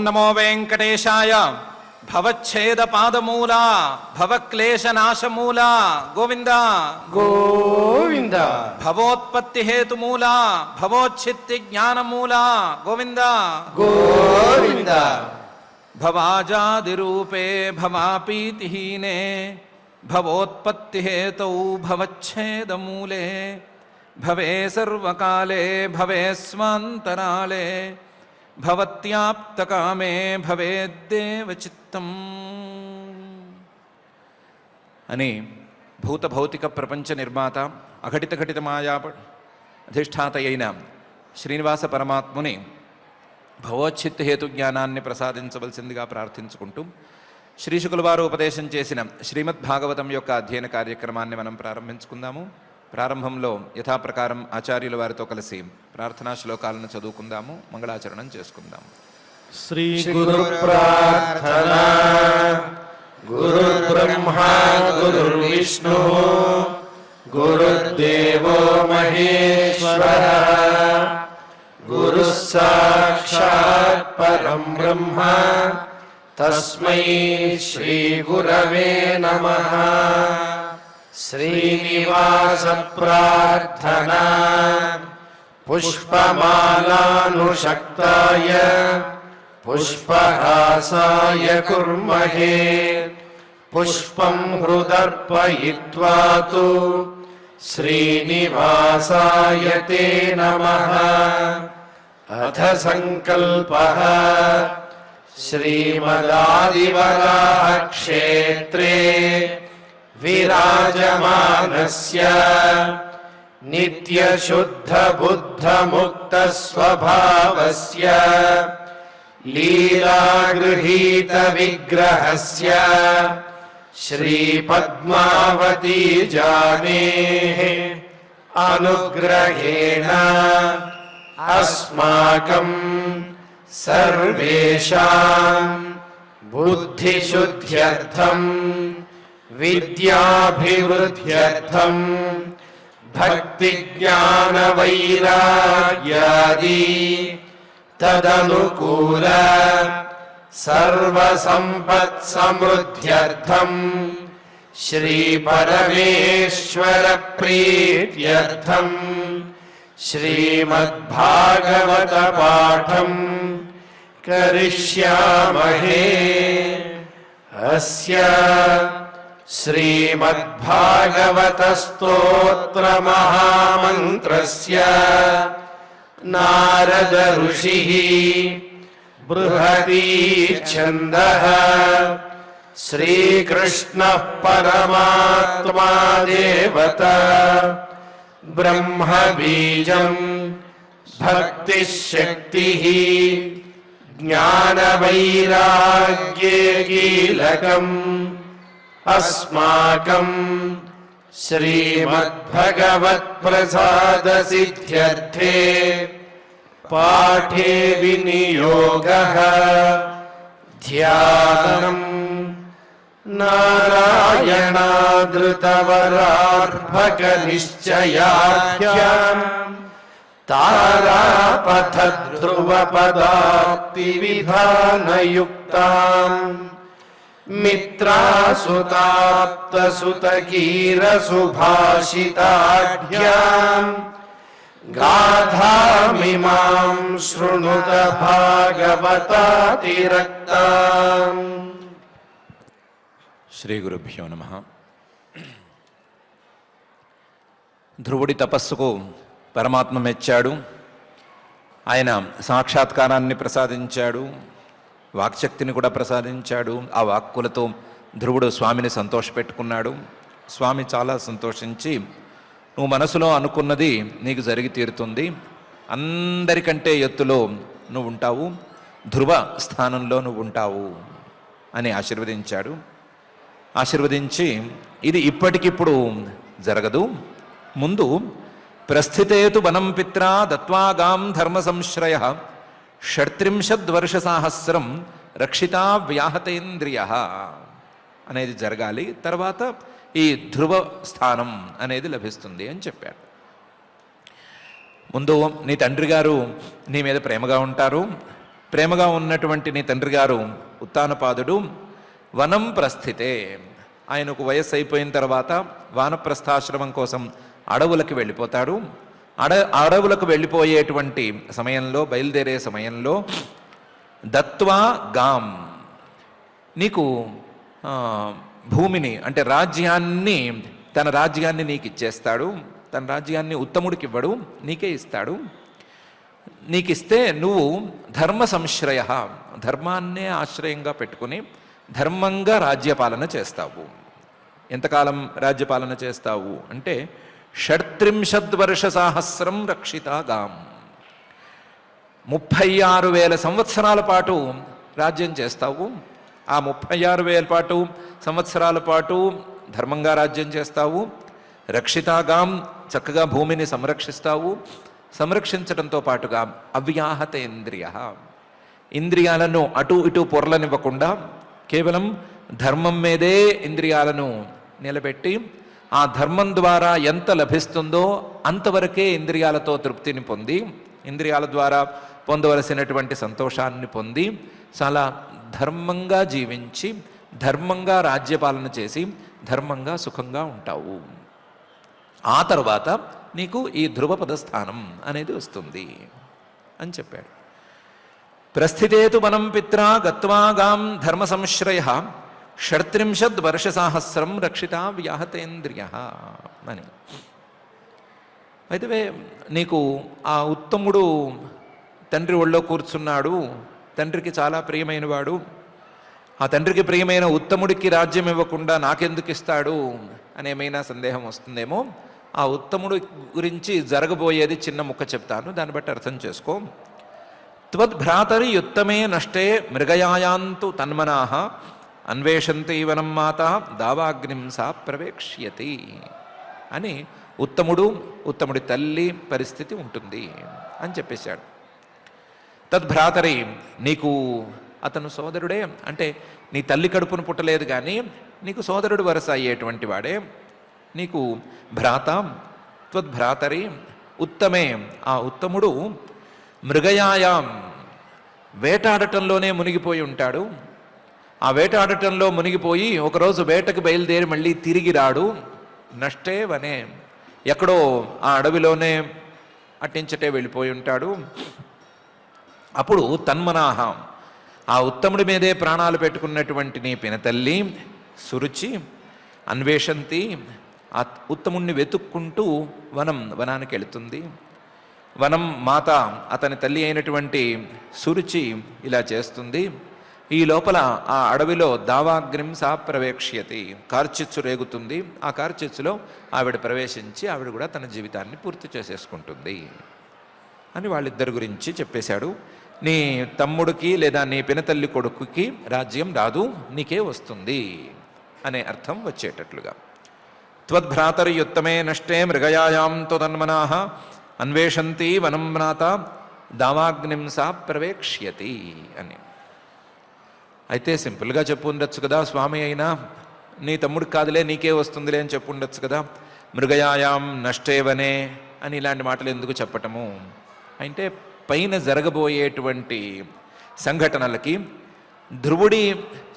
నమో వెంకటేశాయ. భవచ్ఛేద పాదమూలా భవక్లేశనాశమూలా గోవింద గోవింద. భవోత్పత్తి హేతుమూలా భవోచ్ఛిత్తి జ్ఞానమూలా గోవింద గోవింద. భవాజాదిరూపే భవాపీతిహీనే భవోత్పత్తి హేతౌ భవచ్ఛేదమూలే భవే సర్వకాలే భవే స్వాంతరాళే భవత్యాప్తకామే భవేద్దేవ చిత్తం అని భూత భౌతిక ప్రపంచ నిర్మాత అఘటిత ఘటిత మాయా అధిష్టాత అయిన శ్రీనివాస పరమాత్ముని భవోచ్ఛిత్ హేతు జ్ఞానాన్ని ప్రసాదించవలసిందిగా ప్రార్థించుకుంటూ శ్రీశుకుల వారు ఉపదేశం చేసిన శ్రీమద్భాగవతం యొక్క అధ్యయన కార్యక్రమాన్ని మనం ప్రారంభించుకుందాము. ప్రారంభంలో యథాప్రకారం ఆచార్యుల వారితో కలిసి ప్రార్థనా శ్లోకాలను చదువుకుందాము, మంగళాచరణం చేసుకుందాం. శ్రీ గురు ప్రార్థనా. గురుర్ బ్రహ్మా గురుర్ విష్ణు గురుర్దేవో మహేశ్వర గురుః సాక్షాత్ పరం బ్రహ్మ తస్మై శ్రీ గురవే నమః. శ్రీనివాస ప్రార్థనా. పుష్పమాలానుషక్తాయ పుష్పహాసాయ కుర్మహే పుష్పం హృదర్పయిత్వా తు శ్రీనివాసాయ తే నమః. అథ సంకల్పః. శ్రీమదాదివరాహ క్షేత్రే విరాజమానస్య నిత్యశుద్ధ బుద్ధ ముక్త స్వభావస్య లీలాగృహీత విగ్రహస్య శ్రీ పద్మావతీ జానేః అనుగ్రహేణ అస్మాకం సర్వేషాం బుద్ధిశుద్ధ్యర్థం విద్యాభివృద్ధ్యర్థం భక్తి జ్ఞాన వైరాగ్యాది తదనుకూల సర్వసంపత్ సమృద్ధ్యర్థం శ్రీ పరమేశ్వర ప్రీత్యర్థం శ్రీమద్భాగవత పాఠం కరిష్యామహే. అస్య శ్రీమద్భాగవత స్తోత్ర మహామంత్రస్య నారద ఋషిః బృహతీ ఛందః శ్రీకృష్ణః పరమాత్మా దేవత బ్రహ్మ బీజం భక్తిశక్తిః జ్ఞానవైరాగ్యే కీలకం అస్మాకం శ్రీమద్భగవత్ప్రసాదసిద్ధ్యర్థే పాఠే వినియోగః. ధ్యానం నారాయణాదృతవరార్భక నిశ్చయాఖ్యాం తారాపథధ్రువపదాక్తి విధానయుక్తాం మిత్రాసుతాప్తసుతకీరసుభాషితాఢ్యాం గాథామిమాం శృణుత భాగవతాతిరక్తాం. శ్రీ గురుభ్యో నమః. ధ్రువుడి తపస్సుకు పరమాత్మ మెచ్చాడు. ఆయన సాక్షాత్కారాన్ని ప్రసాదించాడు, వాక్శక్తిని కూడా ప్రసాదించాడు. ఆ వాక్కులతో ధ్రువుడు స్వామిని సంతోషపెట్టుకున్నాడు. స్వామి చాలా సంతోషించి, నువ్వు మనసులో అనుకున్నది నీకు జరిగి తీరుతుంది, అందరికంటే ఎత్తులో నువ్వు ఉంటావు, ధ్రువ స్థానంలో నువ్వు ఉంటావు అని ఆశీర్వదించాడు. ఆశీర్వదించి, ఇది ఇప్పటికిప్పుడు జరగదు, ముందు ప్రస్థితేతు వనం పిత్రా దత్వాగాం ధర్మ సంశ్రయ షట్త్రింశద్వర్షసాహస్రం రక్షితా వ్యాహతేంద్రియ అనేది జరగాలి, తర్వాత ఈ ధ్రువ స్థానం అనేది లభిస్తుంది అని చెప్పాడు. ముందు నీ తండ్రి గారు నీ మీద ప్రేమగా ఉంటారు, ప్రేమగా ఉన్నటువంటి నీ తండ్రి గారు ఉత్తానపాదుడు వనం ప్రస్థితే, ఆయనకు వయస్సు అయిపోయిన తర్వాత వానప్రస్థాశ్రమం కోసం అడవులకు వెళ్ళిపోతాడు. అడవులకు వెళ్ళిపోయేటువంటి సమయంలో, బయలుదేరే సమయంలో దత్వా గాం, నీకు భూమిని అంటే రాజ్యాన్ని, తన రాజ్యాన్ని నీకు ఇచ్చేస్తాడు. తన రాజ్యాన్ని ఉత్తముడికి ఇవ్వడు, నీకే ఇస్తాడు. నీకిస్తే నువ్వు ధర్మ సంశ్రయ, ధర్మాన్నే ఆశ్రయంగా పెట్టుకుని ధర్మంగా రాజ్యపాలన చేస్తావు. ఎంతకాలం రాజ్యపాలన చేస్తావు అంటే 36 వర్ష సాహస్రం రక్షితాగాం, 36,000 సంవత్సరాల పాటు రాజ్యం చేస్తావు. ఆ 36,000 సంవత్సరాల పాటు ధర్మంగా రాజ్యం చేస్తావు. రక్షితాగాం, చక్కగా భూమిని సంరక్షిస్తావు. సంరక్షించడంతో పాటుగా అవ్యాహతేంద్రియ, ఇంద్రియాలను అటు ఇటు పొరలనివ్వకుండా కేవలం ధర్మం మీదే ఇంద్రియాలను నిలబెట్టి ఆ ధర్మం ద్వారా ఎంత లభిస్తుందో అంతవరకే ఇంద్రియాలతో తృప్తిని పొంది, ఇంద్రియాల ద్వారా పొందవలసినటువంటి సంతోషాన్ని పొంది చాలా ధర్మంగా జీవించి ధర్మంగా రాజ్యపాలన చేసి ధర్మంగా సుఖంగా ఉంటావు. ఆ తర్వాత నీకు ఈ ధ్రువపద స్థానం అనేది వస్తుంది అని చెప్పాడు. ప్రస్థితేతు వనం పిత్రా గత్వా గాం ధర్మ సంశ్రయ 36 వర్ష సాహస్రం రక్షితా వ్యాహతేంద్రియ అని. అయితే నీకు ఆ ఉత్తముడు తండ్రి ఒళ్ళో కూర్చున్నాడు, తండ్రికి చాలా ప్రియమైనవాడు, ఆ తండ్రికి ప్రియమైన ఉత్తముడికి రాజ్యం ఇవ్వకుండా నాకెందుకు ఇస్తాడు అనేమైనా సందేహం వస్తుందేమో. ఆ ఉత్తముడు గురించి జరగబోయేది చిన్న ముక్క చెప్తాను, దాన్ని బట్టి అర్థం చేసుకో. త్వద్భ్రాతరి యుత్తమే నష్టే మృగయాయాంతు తన్మనాః అన్వేషంతి వనం మాత దావాగ్నిం సా ప్రవేక్ష్యతి అని ఉత్తముడి తల్లి పరిస్థితి ఉంటుంది అని చెప్పేశాడు. తద్భ్రాతరి, నీకు అతను సోదరుడే, అంటే నీ తల్లి కడుపును పుట్టలేదు కానీ నీకు సోదరుడు వరస అయ్యేటువంటి వాడే. నీకు భ్రాత, త్వద్భ్రాతరి ఉత్తమే, ఆ ఉత్తముడు మృగయాయాం, వేటాడటంలోనే మునిగిపోయి ఉంటాడు. ఆ వేటాడటంలో మునిగిపోయి ఒకరోజు వేటకు బయలుదేరి మళ్ళీ తిరిగి రాడు. నష్టే వనే, ఎక్కడో ఆ అడవిలోనే అట్టించటే వెళ్ళిపోయి ఉంటాడు. అప్పుడు తన్మనాహ, ఆ ఉత్తముడి మీదే ప్రాణాలు పెట్టుకున్నటువంటి నీ పినతల్లి సురుచి అన్వేషంతి, ఆ ఉత్తముణ్ణి వెతుక్కుంటూ వనానికి వెళుతుంది. వనం మాత, అతని తల్లి అయినటువంటి సురుచి ఇలా చేస్తుంది. ఈ లోపల ఆ అడవిలో దావాగ్నిం సా ప్రవేక్ష్యతి, కార్చిచ్చు రేగుతుంది. ఆ కార్చిచ్చులో ఆవిడ ప్రవేశించి ఆవిడ కూడా తన జీవితాన్ని పూర్తి చేసేసుకుంటుంది అని వాళ్ళిద్దరి గురించి చెప్పేశాడు. నీ తమ్ముడికి లేదా నీ పినతల్లి కొడుకుకి రాజ్యం రాదు, నీకే వస్తుంది అనే అర్థం వచ్చేటట్లుగా. త్వద్భ్రాతర్యుత్తమే నష్టే మృగయాయాం త్వదన్మనాః అన్వేషంతి వనం మ్రాత దావాగ్నిం సా ప్రవేక్ష్యతి అని. అయితే సింపుల్గా చెప్పు ఉండొచ్చు కదా స్వామి, అయినా నీ తమ్ముడికి కాదులే నీకే వస్తుందిలే అని చెప్పు ఉండొచ్చు కదా. మృగయాయాం నష్టేవనే అని ఇలాంటి మాటలు ఎందుకు చెప్పటము అంటే, పైన జరగబోయేటువంటి సంఘటనలకి, ధ్రువుడి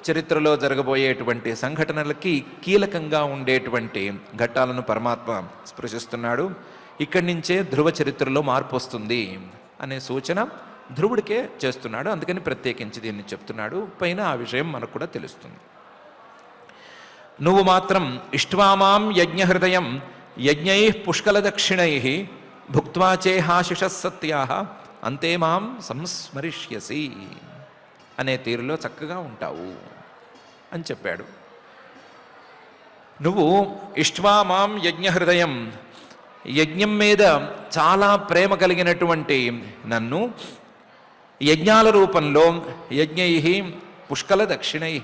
చరిత్రలో జరగబోయేటువంటి సంఘటనలకి కీలకంగా ఉండేటువంటి ఘట్టాలను పరమాత్మ స్పృశిస్తున్నాడు. ఇక్కడి నుంచే ధ్రువ చరిత్రలో మార్పు వస్తుంది అనే సూచన ధ్రువుడికే చేస్తున్నాడు. అందుకని ప్రత్యేకించి దీన్ని చెప్తున్నాడు. పైన ఆ విషయం మనకు కూడా తెలుస్తుంది. నువ్వు మాత్రం ఇష్ట్వామాం యజ్ఞహృదయం యజ్ఞై పుష్కలదక్షిణై భుక్త్వా చేహాశిషః సత్యాః అంతే మాం సంస్మరిష్యసి అనే తీరులో చక్కగా ఉంటావు అని చెప్పాడు. నువ్వు ఇష్ట్వామాం యజ్ఞహృదయం, యజ్ఞం మీద చాలా ప్రేమ కలిగినటువంటి నన్ను యజ్ఞాల రూపంలో యజ్ఞై పుష్కల దక్షిణై,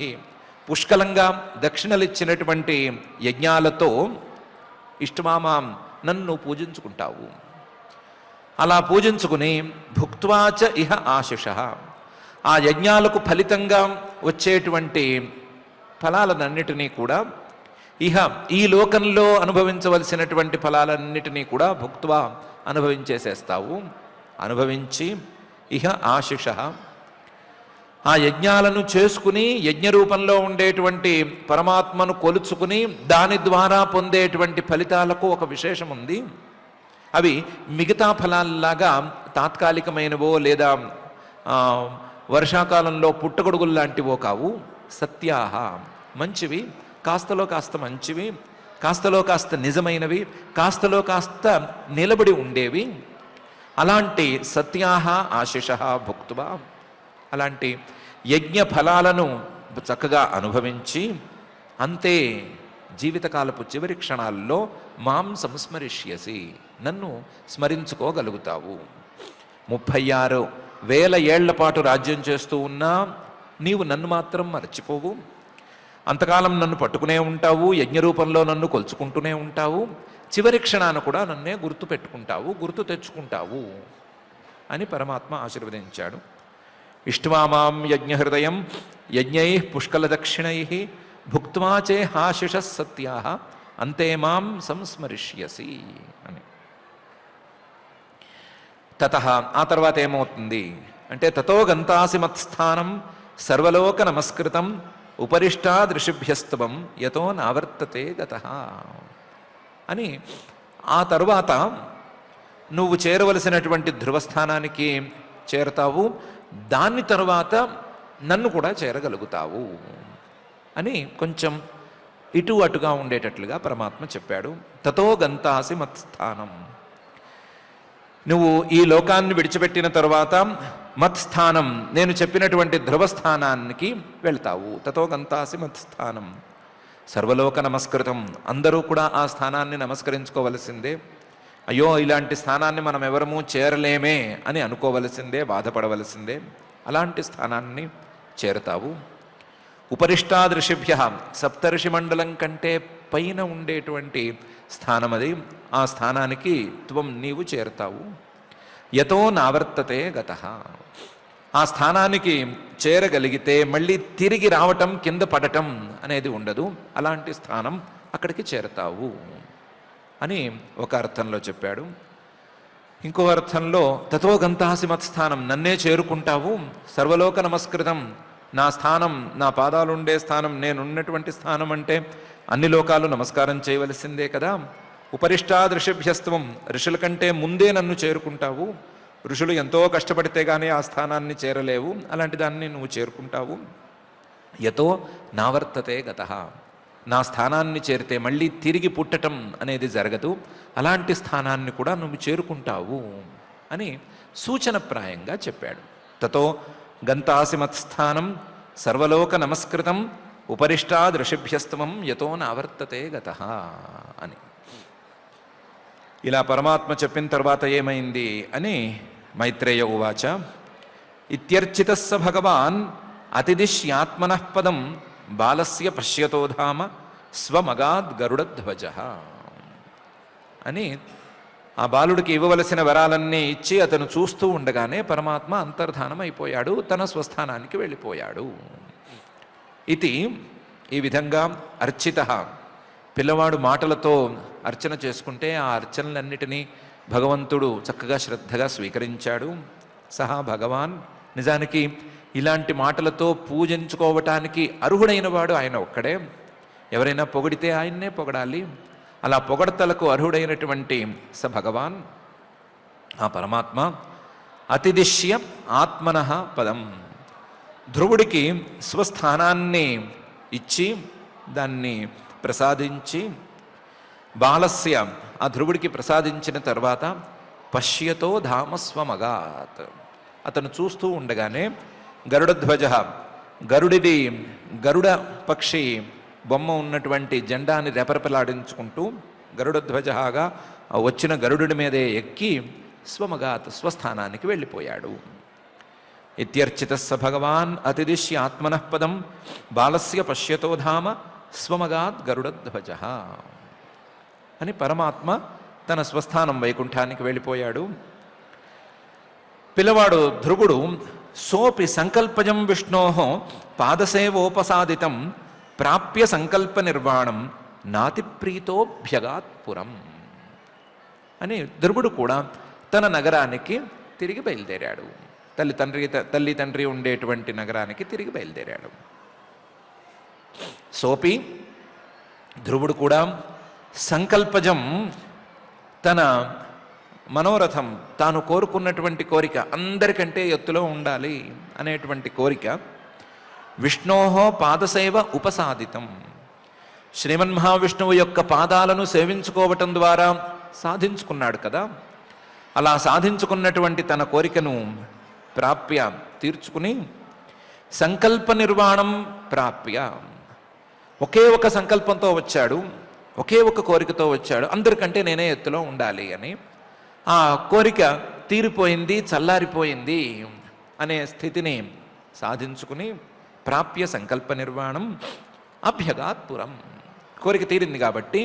పుష్కలంగా దక్షిణలిచ్చినటువంటి యజ్ఞాలతో ఇష్టమామాం నన్ను పూజించుకుంటావు. అలా పూజించుకుని భుక్త్వాచ ఇహ ఆశిష, ఆ యజ్ఞాలకు ఫలితంగా వచ్చేటువంటి ఫలాలన్నిటినీ కూడా ఇహ ఈ లోకంలో అనుభవించవలసినటువంటి ఫలాలన్నిటినీ కూడా భుక్త్వా అనుభవించేసేస్తావు. అనుభవించి ఇహ ఆశిష ఆ యజ్ఞాలను చేసుకుని యజ్ఞరూపంలో ఉండేటువంటి పరమాత్మను కొలుచుకుని దాని ద్వారా పొందేటువంటి ఫలితాలకు ఒక విశేషం ఉంది. అవి మిగతా ఫలాల్లాగా తాత్కాలికమైనవో లేదా వర్షాకాలంలో పుట్టగొడుగులు లాంటివో కావు. సత్యాహ, మంచివి, కాస్తలో కాస్త మంచివి, కాస్తలో కాస్త నిజమైనవి, కాస్తలో కాస్త నిలబడి ఉండేవి. అలాంటి సత్యాహ ఆశిష భుక్త్వా, అలాంటి యజ్ఞ ఫలాలను చక్కగా అనుభవించి అంతే జీవితకాలపు చివరి క్షణాల్లో మాం సంస్మరిష్యసి, నన్ను స్మరించుకోగలుగుతావు. 36,000 ఏళ్ల పాటు రాజ్యం చేస్తూ ఉన్నా నీవు నన్ను మాత్రం మరచిపోవు. అంతకాలం నన్ను పట్టుకునే ఉంటావు, యజ్ఞరూపంలో నన్ను కొలుచుకుంటూనే ఉంటావు, చివరి క్షణాన కూడా నన్నే గుర్తు పెట్టుకుంటావు, గుర్తు తెచ్చుకుంటావు అని పరమాత్మ ఆశీర్వదించాడు. ఇష్ట్వామాం యజ్ఞహృదయం యజ్ఞై పుష్కలదక్షిణై భుక్త్వా చేహాశిష సత్యా అంతే మాం సంస్మరిష్యసి అని. తతః, ఆ తర్వాత ఏమవుతుంది అంటే, తతో గంతాసి మత్స్థానం సర్వలోక నమస్కృతం ఉపరిష్టాద్ ఋషిభ్యస్తవం యతో నావర్తతే గతః అని. ఆ తరువాత నువ్వు చేరవలసినటువంటి ధ్రువస్థానానికి చేరతావు, దాని తరువాత నన్ను కూడా చేరగలుగుతావు అని కొంచెం ఇటు అటుగా ఉండేటట్లుగా పరమాత్మ చెప్పాడు. తతో గంతాసి మత్స్థానం, నువ్వు ఈ లోకాన్ని విడిచిపెట్టిన తరువాత మత్స్థానం, నేను చెప్పినటువంటి ధ్రువస్థానానికి వెళ్తావు. తతో గంతాసి మత్స్థానం సర్వలోక నమస్కృతం, అందరూ కూడా ఆ స్థానాన్ని నమస్కరించుకోవలసిందే. అయ్యో ఇలాంటి స్థానాన్ని మనం ఎవరము చేరలేమే అని అనుకోవలసిందే, బాధపడవలసిందే. అలాంటి స్థానాన్ని చేరతావు. ఉపరిష్టాద్ ఋషిభ్య, సప్తర్షి మండలం కంటే పైన ఉండేటువంటి స్థానం అది. ఆ స్థానానికి నీవు చేరతావు. యతో నావర్తతే గతః, ఆ స్థానానికి చేరగలిగితే మళ్ళీ తిరిగి రావటం, కింద పడటం అనేది ఉండదు. అలాంటి స్థానం అక్కడికి చేరతావు అని ఒక అర్థంలో చెప్పాడు. ఇంకో అర్థంలో తతో గంతాసి మత్స్థానం, నన్నే చేరుకుంటావు. సర్వలోక నమస్కృతం, నా స్థానం, నా పాదాలుండే స్థానం, నేనున్నటువంటి స్థానం అంటే అన్ని లోకాలు నమస్కారం చేయవలసిందే కదా. ఉపరిష్టాద్ ఋషిభ్యస్త్వం, ఋషుల కంటే ముందే నన్ను చేరుకుంటావు. ఋషులు ఎంతో కష్టపడితే కానీ ఆ స్థానాన్ని చేరలేవు, అలాంటి దాన్ని నువ్వు చేరుకుంటావు. యతో నావర్తతే గతః, నా స్థానాన్ని చేరితే మళ్ళీ తిరిగి పుట్టటం అనేది జరగదు, అలాంటి స్థానాన్ని కూడా నువ్వు చేరుకుంటావు అని సూచనప్రాయంగా చెప్పాడు. తతో గంతాసి మత్స్థానం సర్వలోక నమస్కృతం ఉపరిష్టాద్ ఋషిభ్యస్తమం యతో నావర్తతే గతః అని. ఇలా పరమాత్మ చెప్పిన తర్వాత ఏమైంది అని మైత్రేయ ఉవాచ. ఇత్యర్చితస్స భగవాన్ అతిదిశ్యాత్మనః పదం బాలస్య పశ్యతో ధామ స్వమగాద్ గరుడధ్వజ అని. ఆ బాలుడికి ఇవ్వవలసిన వరాలన్నీ ఇచ్చి అతను చూస్తూ ఉండగానే పరమాత్మ అంతర్ధానం అయిపోయాడు, తన స్వస్థానానికి వెళ్ళిపోయాడు. ఇది ఈ విధంగా అర్చిత, పిల్లవాడు మాటలతో అర్చన చేసుకుంటే ఆ అర్చనలన్నిటినీ భగవంతుడు చక్కగా శ్రద్ధగా స్వీకరించాడు. సహా భగవాన్, నిజానికి ఇలాంటి మాటలతో పూజించుకోవటానికి అర్హుడైన వాడు ఆయన ఒక్కడే. ఎవరైనా పొగిడితే ఆయన్నే పొగడాలి. అలా పొగడతలకు అర్హుడైనటువంటి స భగవాన్, ఆ పరమాత్మ అతిదిశ్య ఆత్మనః పదం, ధ్రువుడికి స్వస్థానాన్ని ఇచ్చి దాన్ని ప్రసాదించి, బాలస్య ఆ ధ్రువుడికి ప్రసాదించిన తర్వాత పశ్యతో ధామస్వమగాత్, అతను చూస్తూ ఉండగానే గరుడధ్వజ, గరుడిది గరుడ పక్షి బొమ్మ ఉన్నటువంటి జెండాని రెపరెపలాడించుకుంటూ గరుడధ్వజగా వచ్చిన గరుడుడి మీదే ఎక్కి స్వమగాత్ స్వస్థానానికి వెళ్ళిపోయాడు. ఇత్యర్చితస్స భగవాన్ అతిదిశ్య ఆత్మనః పదం బాలస్య పశ్యతో ధామ స్వమగాత్ గరుడధ్వజ అని పరమాత్మ తన స్వస్థానం వైకుంఠానికి వెళ్ళిపోయాడు. పిల్లవాడు ధ్రువుడు సోపి సంకల్పజం విష్ణోః పాదసేవోపసాదితం ప్రాప్య సంకల్ప నిర్వాణం నాతిప్రీతోభ్యగాత్ పురం అని ధ్రువుడు కూడా తన నగరానికి తిరిగి బయలుదేరాడు. తల్లి తండ్రి ఉండేటువంటి నగరానికి తిరిగి బయలుదేరాడు. సోపి ధ్రువుడు కూడా సంకల్పజం, తన మనోరథం, తాను కోరుకున్నటువంటి కోరిక, అందరికంటే ఎత్తులో ఉండాలి అనేటువంటి కోరిక, విష్ణోహో పాదసేవ ఉపసాదితం, శ్రీమన్మహావిష్ణువు యొక్క పాదాలను సేవించుకోవటం ద్వారా సాధించుకున్నాడు కదా. అలా సాధించుకున్నటువంటి తన కోరికను ప్రాప్య, తీర్చుకుని, సంకల్ప నిర్వాణం ప్రాప్య, ఒకే ఒక సంకల్పంతో వచ్చాడు, ఒకే ఒక కోరికతో వచ్చాడు, అందరికంటే నేనే ఎత్తులో ఉండాలి అని. ఆ కోరిక తీరిపోయింది, చల్లారిపోయింది అనే స్థితిని సాధించుకుని, ప్రాప్య సంకల్ప నిర్వాణం అభ్యగాత్ పురం, కోరిక తీరింది కాబట్టి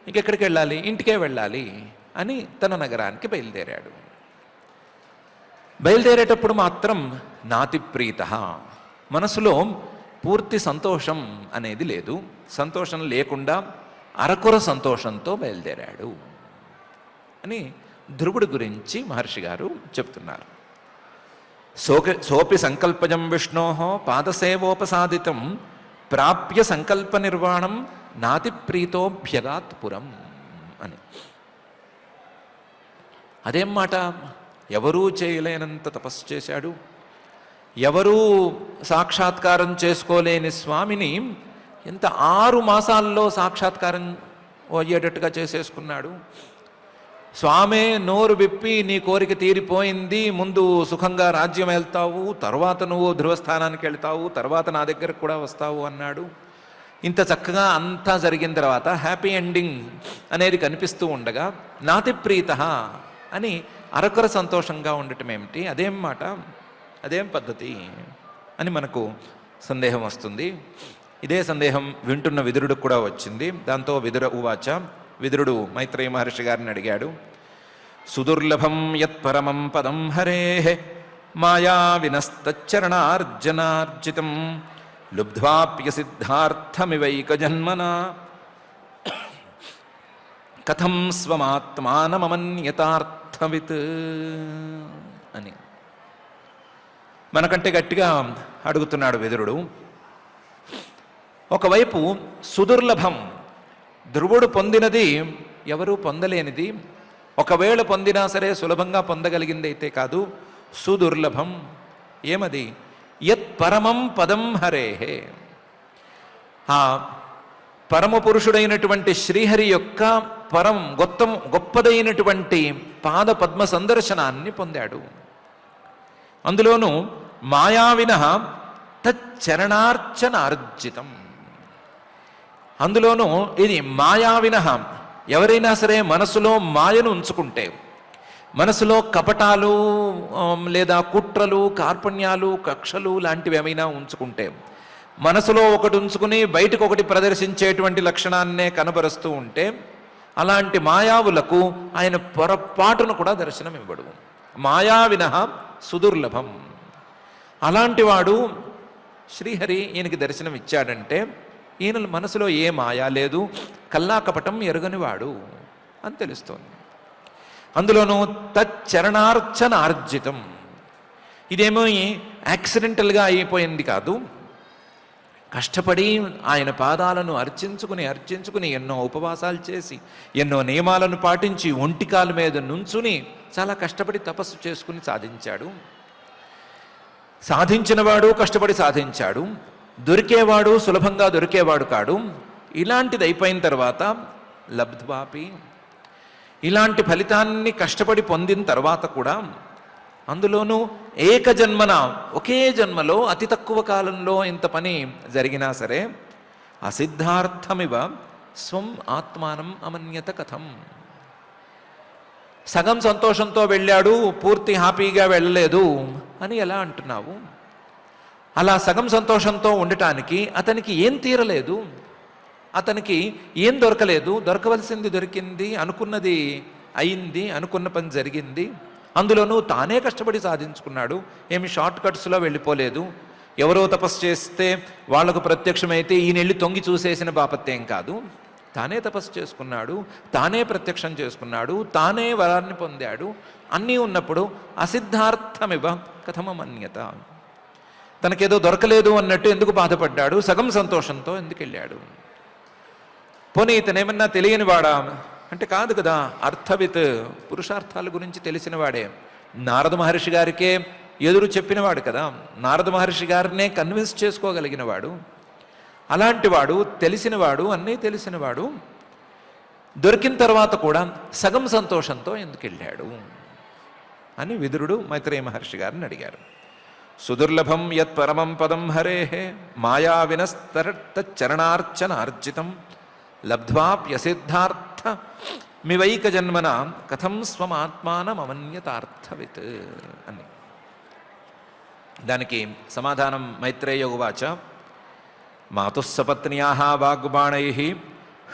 ఇంకెక్కడికి వెళ్ళాలి, ఇంటికే వెళ్ళాలి అని తన నగరానికి బయలుదేరాడు. బయలుదేరేటప్పుడు మాత్రం నాతి ప్రీత, మనసులో పూర్తి సంతోషం అనేది లేదు, సంతోషం లేకుండా అరకొర సంతోషంతో బయలుదేరాడు అని ధ్రువుడి గురించి మహర్షి గారు చెప్తున్నారు. సోపి సంకల్పజం విష్ణోహో పాదసేవోపసాదితం ప్రాప్య సంకల్ప నిర్వాణం నాతి ప్రీతోభ్యగాత్ పురం అని. అదేం మాట, ఎవరూ చేయలేనంత తపస్సు చేశాడు, ఎవరూ సాక్షాత్కారం చేసుకోలేని స్వామిని ఎంత 6 మాసాల్లో సాక్షాత్కారం అయ్యేటట్టుగా చేసేసుకున్నాడు. స్వామే నోరు విప్పి నీ కోరిక తీరిపోయింది, ముందు సుఖంగా రాజ్యం వెళ్తావు, తర్వాత నువ్వు ధ్రువస్థానానికి వెళ్తావు, తర్వాత నా దగ్గరకు కూడా వస్తావు అన్నాడు. ఇంత చక్కగా అంతా జరిగిన తర్వాత హ్యాపీ ఎండింగ్ అనేది కనిపిస్తూ ఉండగా నాతి ప్రీత అని అరకొర సంతోషంగా ఉండటం ఏమిటి, అదేం మాట, అదేం పద్ధతి అని మనకు సందేహం వస్తుంది. ఇదే సందేహం వింటున్న విదురుడికి కూడా వచ్చింది. దాంతో విదుర ఉవాచ, విదురుడు మైత్రేయ మహర్షి గారిని అడిగాడు, సుదుర్లభం యత్పరమం పదం హరేః మాయా వినస్తచ్చరణార్జనార్జితం లుబ్ధ్వాప్య సిద్ధార్థమివైక జన్మనా కథం స్వమాత్మానమమన్యతార్థవిత్ అని మనకంటే గట్టిగా అడుగుతున్నాడు విదురుడు. ఒకవైపు సుదుర్లభం, ధ్రువుడు పొందినది ఎవరూ పొందలేనిది, ఒకవేళ పొందినా సరే సులభంగా పొందగలిగింది అయితే కాదు, సుదుర్లభం. ఏమది? యత్ పరమం పదం హరేహే, ఆ పరమపురుషుడైనటువంటి శ్రీహరి యొక్క గొప్పదైనటువంటి పాద పద్మ సందర్శనాన్ని పొందాడు. అందులోనూ మాయావిన తచ్చరణార్చనార్జితం, అందులోనూ ఇది మాయావిన, ఎవరైనా సరే మనసులో మాయను ఉంచుకుంటే, మనసులో కపటాలు లేదా కుట్రలు, కార్పణ్యాలు, కక్షలు లాంటివి ఏమైనా ఉంచుకుంటే, మనసులో ఒకటి ఉంచుకుని బయటకు ఒకటి ప్రదర్శించేటువంటి లక్షణాన్నే కనబరుస్తూ ఉంటే, అలాంటి మాయావులకు ఆయన పొరపాటును కూడా దర్శనం ఇవ్వడు. మాయావిన సుదుర్లభం. అలాంటి వాడు శ్రీహరి ఈయనకి దర్శనం ఇచ్చాడంటే ఈయన మనసులో ఏ మాయా లేదు, కల్లా కపటం ఎరుగనివాడు అని తెలుస్తోంది. అందులోనూ తచ్చరణార్చనార్జితం, ఇదేమో యాక్సిడెంటల్గా అయిపోయింది కాదు, కష్టపడి ఆయన పాదాలను అర్చించుకుని ఎన్నో ఉపవాసాలు చేసి, ఎన్నో నియమాలను పాటించి, ఒంటికాల మీద నుంచుని చాలా కష్టపడి తపస్సు చేసుకుని సాధించాడు. సాధించినవాడు కష్టపడి సాధించాడు, దొరికేవాడు సులభంగా దొరికేవాడు కాడు. ఇలాంటిది అయిపోయిన తర్వాత లబ్ధ్వాపి, ఇలాంటి ఫలితాన్ని కష్టపడి పొందిన తర్వాత కూడా, అందులోనూ ఏకజన్మన, ఒకే జన్మలో అతి తక్కువ కాలంలో ఇంత పని జరిగినా సరే, అసిద్ధార్థమివ స్వం ఆత్మానం అమన్యత కథం. సగం సంతోషంతో వెళ్ళాడు, పూర్తి హ్యాపీగా వెళ్ళలేదు అని ఎలా అంటున్నావు? అలా సగం సంతోషంతో ఉండటానికి అతనికి ఏం తీరలేదు, అతనికి ఏం దొరకలేదు, దొరకవలసింది దొరికింది, అనుకున్నది అయింది, అనుకున్న పని జరిగింది. అందులోనూ తానే కష్టపడి సాధించుకున్నాడు, ఏమి షార్ట్ కట్స్లో వెళ్ళిపోలేదు. ఎవరో తపస్సు చేస్తే వాళ్లకు ప్రత్యక్షమైతే ఈయన వెళ్ళి తొంగి చూసేసిన బాపత్తేం కాదు, తానే తపస్సు చేసుకున్నాడు, తానే ప్రత్యక్షం చేసుకున్నాడు, తానే వరాన్ని పొందాడు. అన్నీ ఉన్నప్పుడు అసిద్ధార్థమివ కథమమన్యత. తనకేదో దొరకలేదు అన్నట్టు ఎందుకు బాధపడ్డాడు? సగం సంతోషంతో ఎందుకు వెళ్ళాడు? పోనీ ఇతనేమన్నా తెలియనివాడా అంటే కాదు కదా. అర్థవిత్, పురుషార్థాల గురించి తెలిసినవాడే. నారద మహర్షి గారికే ఎదురు చెప్పినవాడు కదా. నారద మహర్షి గారినే కన్విన్స్ చేసుకోగలిగినవాడు. అలాంటివాడు, తెలిసినవాడు, అన్నీ తెలిసినవాడు దొరికిన తర్వాత కూడా సగం సంతోషంతో ఎందుకు వెళ్ళాడు అని విదురుడు మైత్రేయ మహర్షి గారిని అడిగారు. సుదుర్లభం యత్ పరమం పదం హరేహే మాయా వినస్తరణార్చనార్జితం లబ్ధ్వాప్యసిద్ధార్థ మివైక జన్మన కథం స్వమాత్మానమన్యతార్థవిత్ అని. దానికి సమాధానం మైత్రేయ ఉవాచ మాతుస్సపత్న్యాః వాగ్బాణైః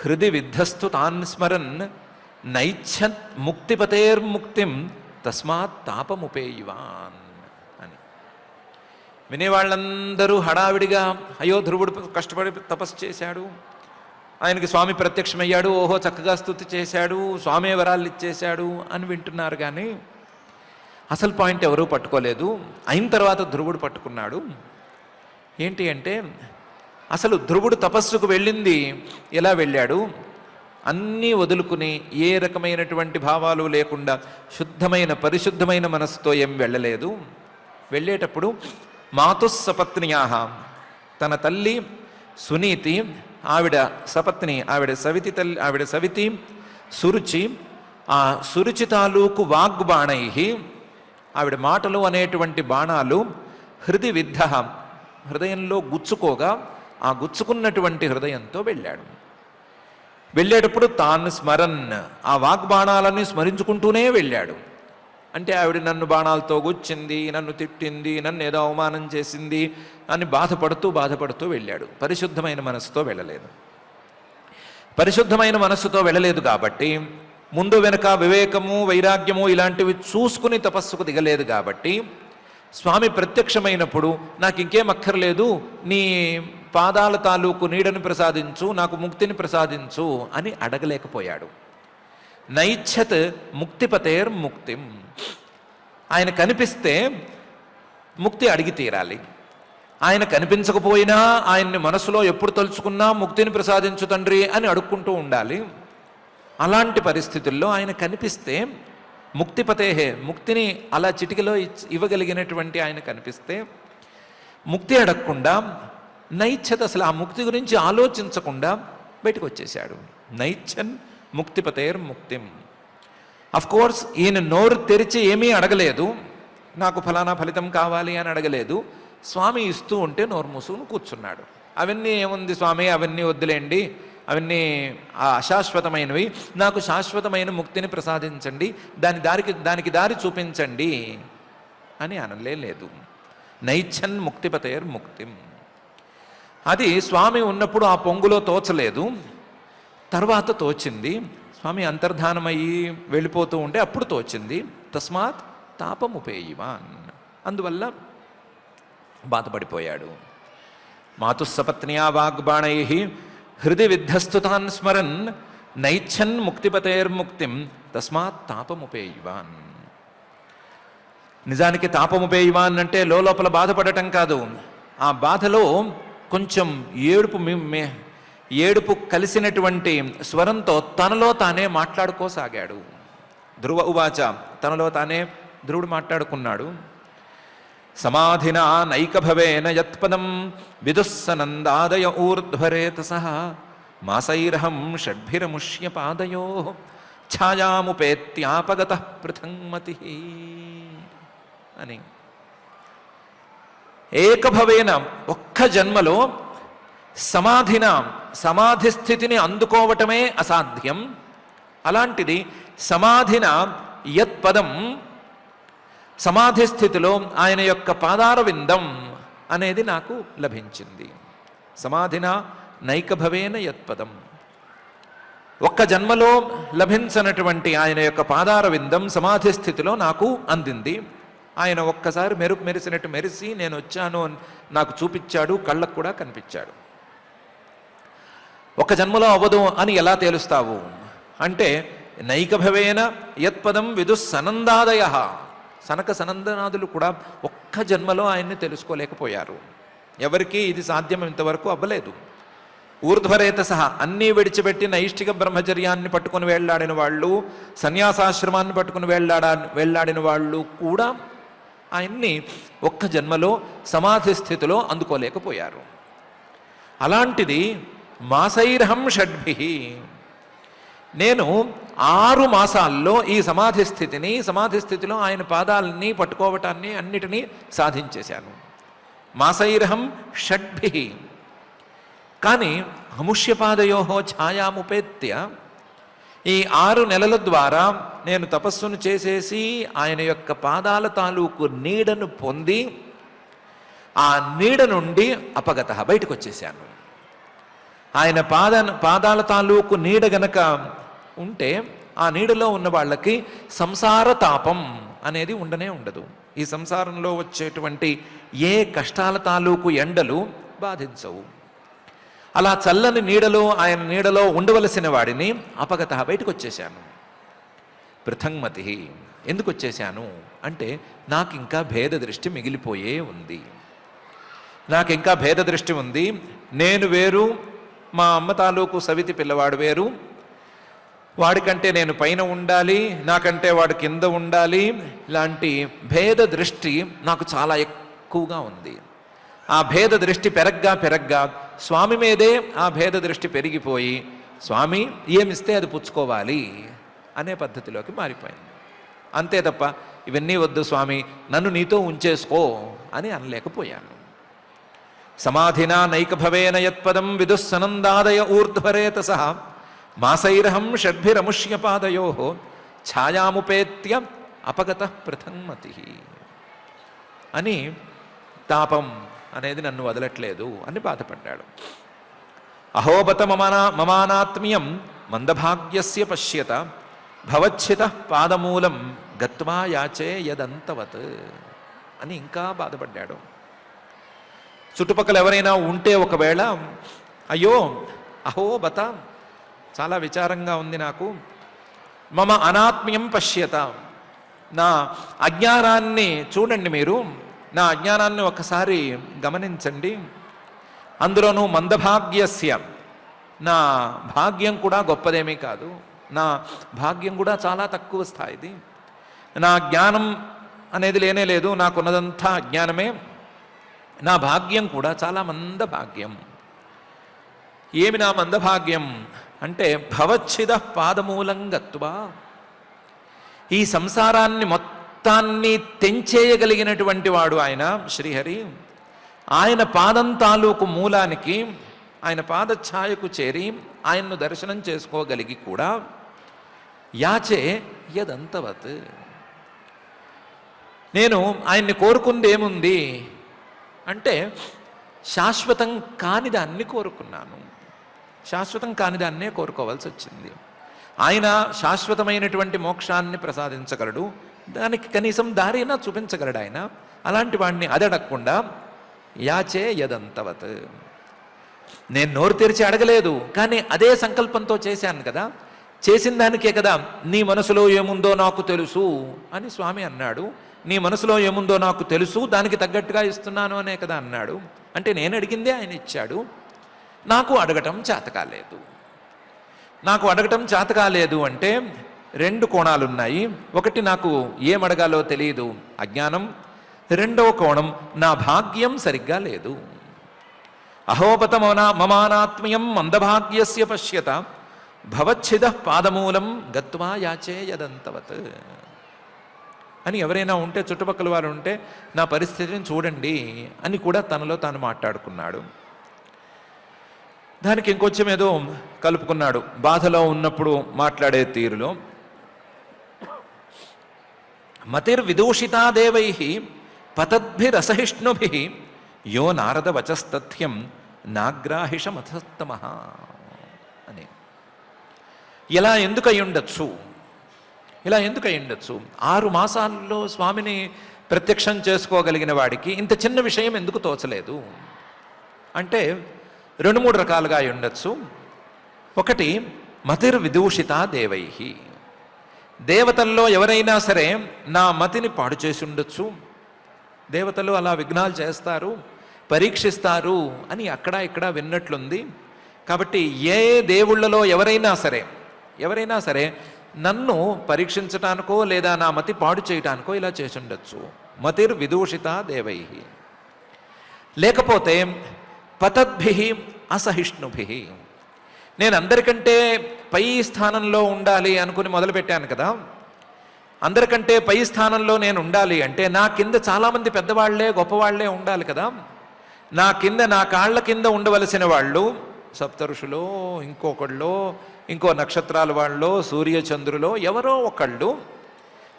హృది విద్ధస్తు తాన్ స్మరన్ నైచ్ఛత్ ముక్తిపతేర్ముక్తిం తస్మాత్ తాపముపేయివాన్ అని. వినేవాళ్ళందరూ హడావిడిగా అయ్యో ధ్రువుడు కష్టపడి తపస్సు చేశాడు, ఆయనకి స్వామి ప్రత్యక్షమయ్యాడు, ఓహో చక్కగా స్తుతి చేశాడు, స్వామి వరాలు ఇచ్చేశాడు అని వింటున్నారు. కానీ అసలు పాయింట్ ఎవరూ పట్టుకోలేదు. అయిన తర్వాత ధ్రువుడు పట్టుకున్నాడు. ఏంటి అంటే అసలు ధ్రువుడు తపస్సుకు వెళ్ళింది ఎలా వెళ్ళాడు? అన్నీ వదులుకుని ఏ రకమైనటువంటి భావాలు లేకుండా శుద్ధమైన పరిశుద్ధమైన మనస్సుతో ఏం వెళ్ళలేదు. వెళ్ళేటప్పుడు మాతుస్సపత్న్యాః, తన తల్లి సునీతి, ఆవిడ సపత్ని, ఆవిడ సవితి సురుచి, ఆ సురుచి తాలూకు వాగ్బాణై, ఆవిడ మాటలు అనేటువంటి బాణాలు హృది విద్ధ, హృదయంలో గుచ్చుకోగా ఆ గుచ్చుకున్నటువంటి హృదయంతో వెళ్ళాడు. వెళ్ళేటప్పుడు తాను స్మరన్, ఆ వాగ్బాణాలని స్మరించుకుంటూనే వెళ్ళాడు. అంటే ఆవిడ నన్ను బాణాలతో గుచ్చింది, నన్ను తిట్టింది, నన్ను ఏదో అవమానం చేసింది అని బాధపడుతూ వెళ్ళాడు. పరిశుద్ధమైన మనస్సుతో వెళ్ళలేదు. పరిశుద్ధమైన మనస్సుతో వెళ్ళలేదు కాబట్టి ముందు వెనక వివేకము వైరాగ్యము ఇలాంటివి చూసుకుని తపస్సుకు దిగలేదు కాబట్టి స్వామి ప్రత్యక్షమైనప్పుడు నాకు ఇంకేం అక్కర్లేదు, నీ పాదాల తాలూకు నీడని ప్రసాదించు, నాకు ముక్తిని ప్రసాదించు అని అడగలేకపోయాడు. నైచ్ఛత్ ముక్తిపతేర్ముక్తిం, ఆయన కనిపిస్తే ముక్తి అడిగి తీరాలి. ఆయన కనిపించకపోయినా ఆయన్ని మనసులో ఎప్పుడు తలుచుకున్నా ముక్తిని ప్రసాదించు తండ్రి అని అడుక్కుంటూ ఉండాలి. అలాంటి పరిస్థితుల్లో ఆయన కనిపిస్తే ముక్తిపతేహే, ముక్తిని అలా చిటికలో ఇవ్వగలిగినటువంటి ఆయన కనిపిస్తే ముక్తి అడగకుండా నైచ్ఛత్, అసలు ఆ ముక్తి గురించి ఆలోచించకుండా బయటకు వచ్చేశాడు. నైచ్ఛన్ ముక్తిపతేర్ముక్తిం. కోర్స్ ఈయన నోరు తెరిచి ఏమీ అడగలేదు, నాకు ఫలానా ఫలితం కావాలి అని అడగలేదు. స్వామి ఇస్తూ ఉంటే నోరు మూసుకుని కూర్చున్నాడు. అవన్నీ ఏముంది స్వామి, అవన్నీ వద్దులేండి, అవన్నీ అశాశ్వతమైనవి, నాకు శాశ్వతమైన ముక్తిని ప్రసాదించండి, దానికి దారి చూపించండి అని అనలేదు. నైచ్ఛన్ ముక్తిపతేర్ముక్తిం. అది స్వామి ఉన్నప్పుడు ఆ పొంగులో తోచలేదు, తర్వాత తోచింది. స్వామి అంతర్ధానమయ్యి వెళ్ళిపోతూ ఉంటే అప్పుడు తోచింది. తస్మాత్ తాపముపేయివాన్, అందువల్ల బాధపడిపోయాడు. మాతుస్సపత్న్యా వాగ్బాణై హృది విద్ధస్తు తాన్ స్మరన్ నైచ్ఛన్ ముక్తిపతేర్ముక్తిం తస్మాత్ తాపముపేయివాన్. నిజానికి తాపముపేయివాన్ అంటే లోపల బాధపడటం కాదు, ఆ బాధలో కొంచెం ఏడుపు కలిసినటువంటి స్వరంతో తనలో తానే మాట్లాడుకోసాగాడు. ధ్రువ ఉవాచ, తనలో తానే ధ్రువుడు మాట్లాడుకున్నాడు. సమాధినా నైకభవేన యత్పదం విదుస్సనందాదయ ఊర్ధ్వరేతసః మాసైరహం షడ్భిరముష్య పాదయో ఛాయాముపేత్యాపగతః పృథంమతి అని. ఏకభవేన, ఒక్క జన్మలో సమాధి స్థితిని అందుకోవటమే అసాధ్యం. అలాంటిది సమాధిన యత్పదం, సమాధి స్థితిలో ఆయన యొక్క పాదార విందం అనేది నాకు లభించింది. సమాధిన నైకభవేన యత్పదం, ఒక్క జన్మలో లభించనటువంటి ఆయన యొక్క పాదార విందం సమాధి స్థితిలో నాకు అందింది. ఆయన ఒక్కసారి మెరిసినట్టు మెరిసి నేను వచ్చాను నాకు చూపించాడు, కళ్ళకు కూడా కనిపించాడు. ఒక జన్మలో అవ్వదు అని ఎలా తేలుస్తావు అంటే నైకభవేన యత్పదం విదుస్సనందాదయ. సనక సనందనాదులు కూడా ఒక్క జన్మలో ఆయన్ని తెలుసుకోలేకపోయారు. ఎవరికీ ఇది సాధ్యం ఇంతవరకు అవ్వలేదు. ఊర్ధ్వరేత సహా అన్నీ విడిచిపెట్టి నైష్ఠిక బ్రహ్మచర్యాన్ని పట్టుకుని వేళ్లాడిన వాళ్ళు, సన్యాసాశ్రమాన్ని పట్టుకుని వేళ్లాడిన వాళ్ళు కూడా ఆయన్ని ఒక్క జన్మలో సమాధి స్థితిలో అందుకోలేకపోయారు. అలాంటిది మాసైర్హం షడ్భి, నేను 6 మాసాల్లో ఈ సమాధి స్థితిలో ఆయన పాదాలని పట్టుకోవటాన్ని అన్నిటినీ సాధించేశాను. మాసైర్హం షడ్భి. కానీ అముష్యపాదయో ఛాయాముపేత్య, ఈ 6 నెలల ద్వారా నేను తపస్సును చేసేసి ఆయన యొక్క పాదాల తాలూకు నీడను పొంది ఆ నీడ నుండి అపగత బయటకు వచ్చేసాను. ఆయన పాదాల తాలూకు నీడ గనక ఉంటే ఆ నీడలో ఉన్న వాళ్ళకి సంసార తాపం అనేది ఉండనే ఉండదు. ఈ సంసారంలో వచ్చేటువంటి ఏ కష్టాల తాలూకు ఎండలు బాధించవు. అలా చల్లని నీడలో, ఆయన నీడలో ఉండవలసిన వాడిని అపగత బయటకు వచ్చేసాను. పృథంమతి, ఎందుకు వచ్చేసాను అంటే నాకు ఇంకా భేద దృష్టి మిగిలిపోయే ఉంది. నాకు ఇంకా భేద దృష్టి ఉంది. నేను వేరు, మా అమ్మ తాలూకు సవితి పిల్లవాడు వేరు. వాడికంటే నేను పైన ఉండాలి, నాకంటే వాడు కింద ఉండాలి. ఇలాంటి భేద దృష్టి నాకు చాలా ఎక్కువగా ఉంది. ఆ భేద దృష్టి పెరగ్గా స్వామి మీదే ఆ భేద దృష్టి పెరిగిపోయి, స్వామి ఏమిస్తే అది పుచ్చుకోవాలి అనే పద్ధతిలోకి మారిపోయింది. అంతే తప్ప ఇవన్నీ వద్దు స్వామి, నన్ను నీతో ఉంచేసుకో అని అనలేకపోయాను. సమాధినా నైకభవేన యత్పదం విదుస్సనందాదయ ఊర్ధ్వరేత సహ మాసైర్హం షడ్భిరముష్యపాదయో ఛాయాముపేత్య అపగత పృథంమతి అని తాపం అనేది నన్ను వదలట్లేదు అని బాధపడ్డాడు. అహోబత మమానాత్మ్యం మందభాగ్యస్య పశ్యత భవచ్చిత పాదమూలం గత్వా యాచే యదంతవత్ అని ఇంకా బాధపడ్డాడు. చుట్టుపక్కల ఎవరైనా ఉంటే ఒకవేళ, అయ్యో అహోబత, చాలా విచారంగా ఉంది నాకు, మమ అనాత్మ్యం పశ్యత, నా అజ్ఞానాన్ని చూడండి, మీరు నా అజ్ఞానాన్ని ఒకసారి గమనించండి. అందులోనూ మందభాగ్యస్య, నా భాగ్యం కూడా గొప్పదేమీ కాదు, నా భాగ్యం కూడా చాలా తక్కువ స్థాయిది. నా జ్ఞానం అనేది లేనే లేదు, నాకున్నదంతా అజ్ఞానమే. నా భాగ్యం కూడా చాలా మందభాగ్యం. ఏమి నా మందభాగ్యం అంటే భవచ్చిద పాదమూలం గత్వా, ఈ సంసారాన్ని మొత్తాన్ని తెంచేయగలిగినటువంటి వాడు ఆయన శ్రీహరి. ఆయన పాదం తాలూకు మూలానికి, ఆయన పాదఛాయకు చేరి ఆయన్ను దర్శనం చేసుకోగలిగి కూడా యాచే యదంతవత్, నేను ఆయన్ని కోరుకుంది ఏముంది అంటే శాశ్వతం కాని దాన్ని కోరుకున్నాను. శాశ్వతం కాని దాన్నే కోరుకోవాల్సి వచ్చింది. ఆయన శాశ్వతమైనటువంటి మోక్షాన్ని ప్రసాదించగలడు, దానికి కనీసం దారినా చూపించగలడు ఆయన. అలాంటి వాడిని అడగకుండా యాచే యదంతవత్, నేను నోరు తెరిచి అడగలేదు, కానీ అదే సంకల్పంతో చేశాను కదా, చేసిన దానికే కదా నీ మనసులో ఏముందో నాకు తెలుసు అని స్వామి అన్నాడు. నీ మనసులో ఏముందో నాకు తెలుసు, దానికి తగ్గట్టుగా ఇస్తున్నాను అనే కదా అన్నాడు. అంటే నేను అడిగిందే ఆయన ఇచ్చాడు. నాకు అడగటం చేతకాలేదు. నాకు అడగటం చేతకాలేదు అంటే 2 కోణాలున్నాయి. ఒకటి, నాకు ఏం అడగాలో తెలియదు, అజ్ఞానం. రెండవ కోణం, నా భాగ్యం సరిగ్గా లేదు. అహోపత మమానాత్మ్యం మందభాగ్యస్య పశ్యత భవచ్చిద పాదమూలం గత్వా యాచే యదంతవత్ అని ఎవరైనా ఉంటే, చుట్టుపక్కల వారు ఉంటే, నా పరిస్థితిని చూడండి అని కూడా తనలో తాను మాట్లాడుకున్నాడు. దానికి ఇంకొంచెం ఏదో కలుపుకున్నాడు. బాధలో ఉన్నప్పుడు మాట్లాడే తీరులో, మతిర్విదూషితా దేవై పతద్భిరసహిష్ణుభి యో నారద వచస్తథ్యం నాగ్రాహిషమథస్తమ అని. ఇలా ఎందుకు అయ్యుండొచ్చు, ఇలా ఎందుకు అయ్యుండొచ్చు? 6 మాసాల్లో స్వామిని ప్రత్యక్షం చేసుకోగలిగిన వాడికి ఇంత చిన్న విషయం ఎందుకు తోచలేదు అంటే 2-3 రకాలుగా అయి ఉండొచ్చు. ఒకటి, మతిర్విదూషిత దేవై, దేవతల్లో ఎవరైనా సరే నా మతిని పాడు చేసి ఉండొచ్చు, దేవతలు అలా విఘ్నాలు చేస్తారు, పరీక్షిస్తారు అని అక్కడ ఇక్కడ విన్నట్లుంది. కాబట్టి ఏ దేవుళ్ళలో ఎవరైనా సరే నన్ను పరీక్షించటానికో లేదా నా మతి పాడు చేయటానికో ఇలా చేసి ఉండొచ్చు. మతిర్ విదూషిత దేవై. లేకపోతే పతద్భి అసహిష్ణుభి, నేను అందరికంటే పై స్థానంలో ఉండాలి అనుకుని మొదలుపెట్టాను కదా, అందరికంటే పై స్థానంలో నేను ఉండాలి అంటే నా కింద చాలామంది పెద్దవాళ్లే గొప్పవాళ్లే ఉండాలి కదా. నా కింద నా కాళ్ళ కింద ఉండవలసిన వాళ్ళు సప్తఋషులో, ఇంకొకళ్ళు, ఇంకో నక్షత్రాల వాళ్ళు, సూర్యచంద్రులో ఎవరో ఒకళ్ళు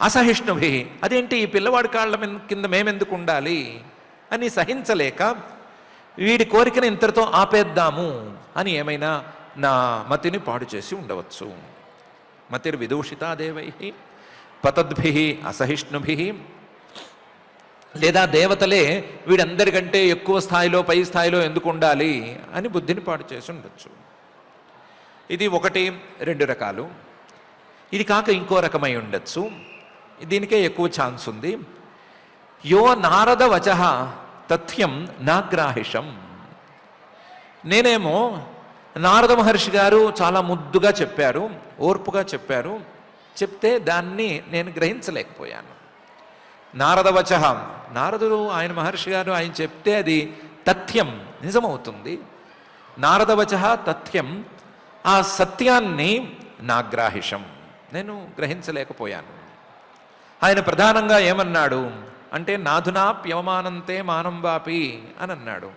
అసహిష్ణుభి, అదేంటి ఈ పిల్లవాడి కాళ్ళ కింద మేమెందుకు ఉండాలి అని సహించలేక వీడి కోరికను ఇంతటితో ఆపేద్దాము అని ఏమైనా నా మతిని పాడు చేసి ఉండవచ్చు. మతిర్ విదూషితా దేవై పతద్భి అసహిష్ణుభి, లేదా దేవతలే వీడందరికంటే ఎక్కువ స్థాయిలో పై స్థాయిలో ఎందుకు ఉండాలి అని బుద్ధిని పాడు చేసి ఉండొచ్చు. ఇది ఒకటి, రెండు రకాలు. ఇది కాక ఇంకో రకమై ఉండొచ్చు, దీనికే ఎక్కువ ఛాన్స్ ఉంది. యో నారద వచః తథ్యం నాగ్రాహిషం. నేనేమో నారద మహర్షి గారు చాలా ముద్దుగా చెప్పారు, ఓర్పుగా చెప్పారు, చెప్తే దాన్ని నేను గ్రహించలేకపోయాను. నారదవచః, నారదుడు ఆయన మహర్షి గారు ఆయన చెప్తే అది తథ్యం నిజమవుతుంది. నారదవచః తథ్యం, ఆ సత్యాన్ని నాగ్రాహిషం నేను గ్రహించలేకపోయాను. ఆయన ప్రధానంగా ఏమన్నాడు అంటే నాధునాప్యవమానంతే మానం వాపి అని అన్నాడు.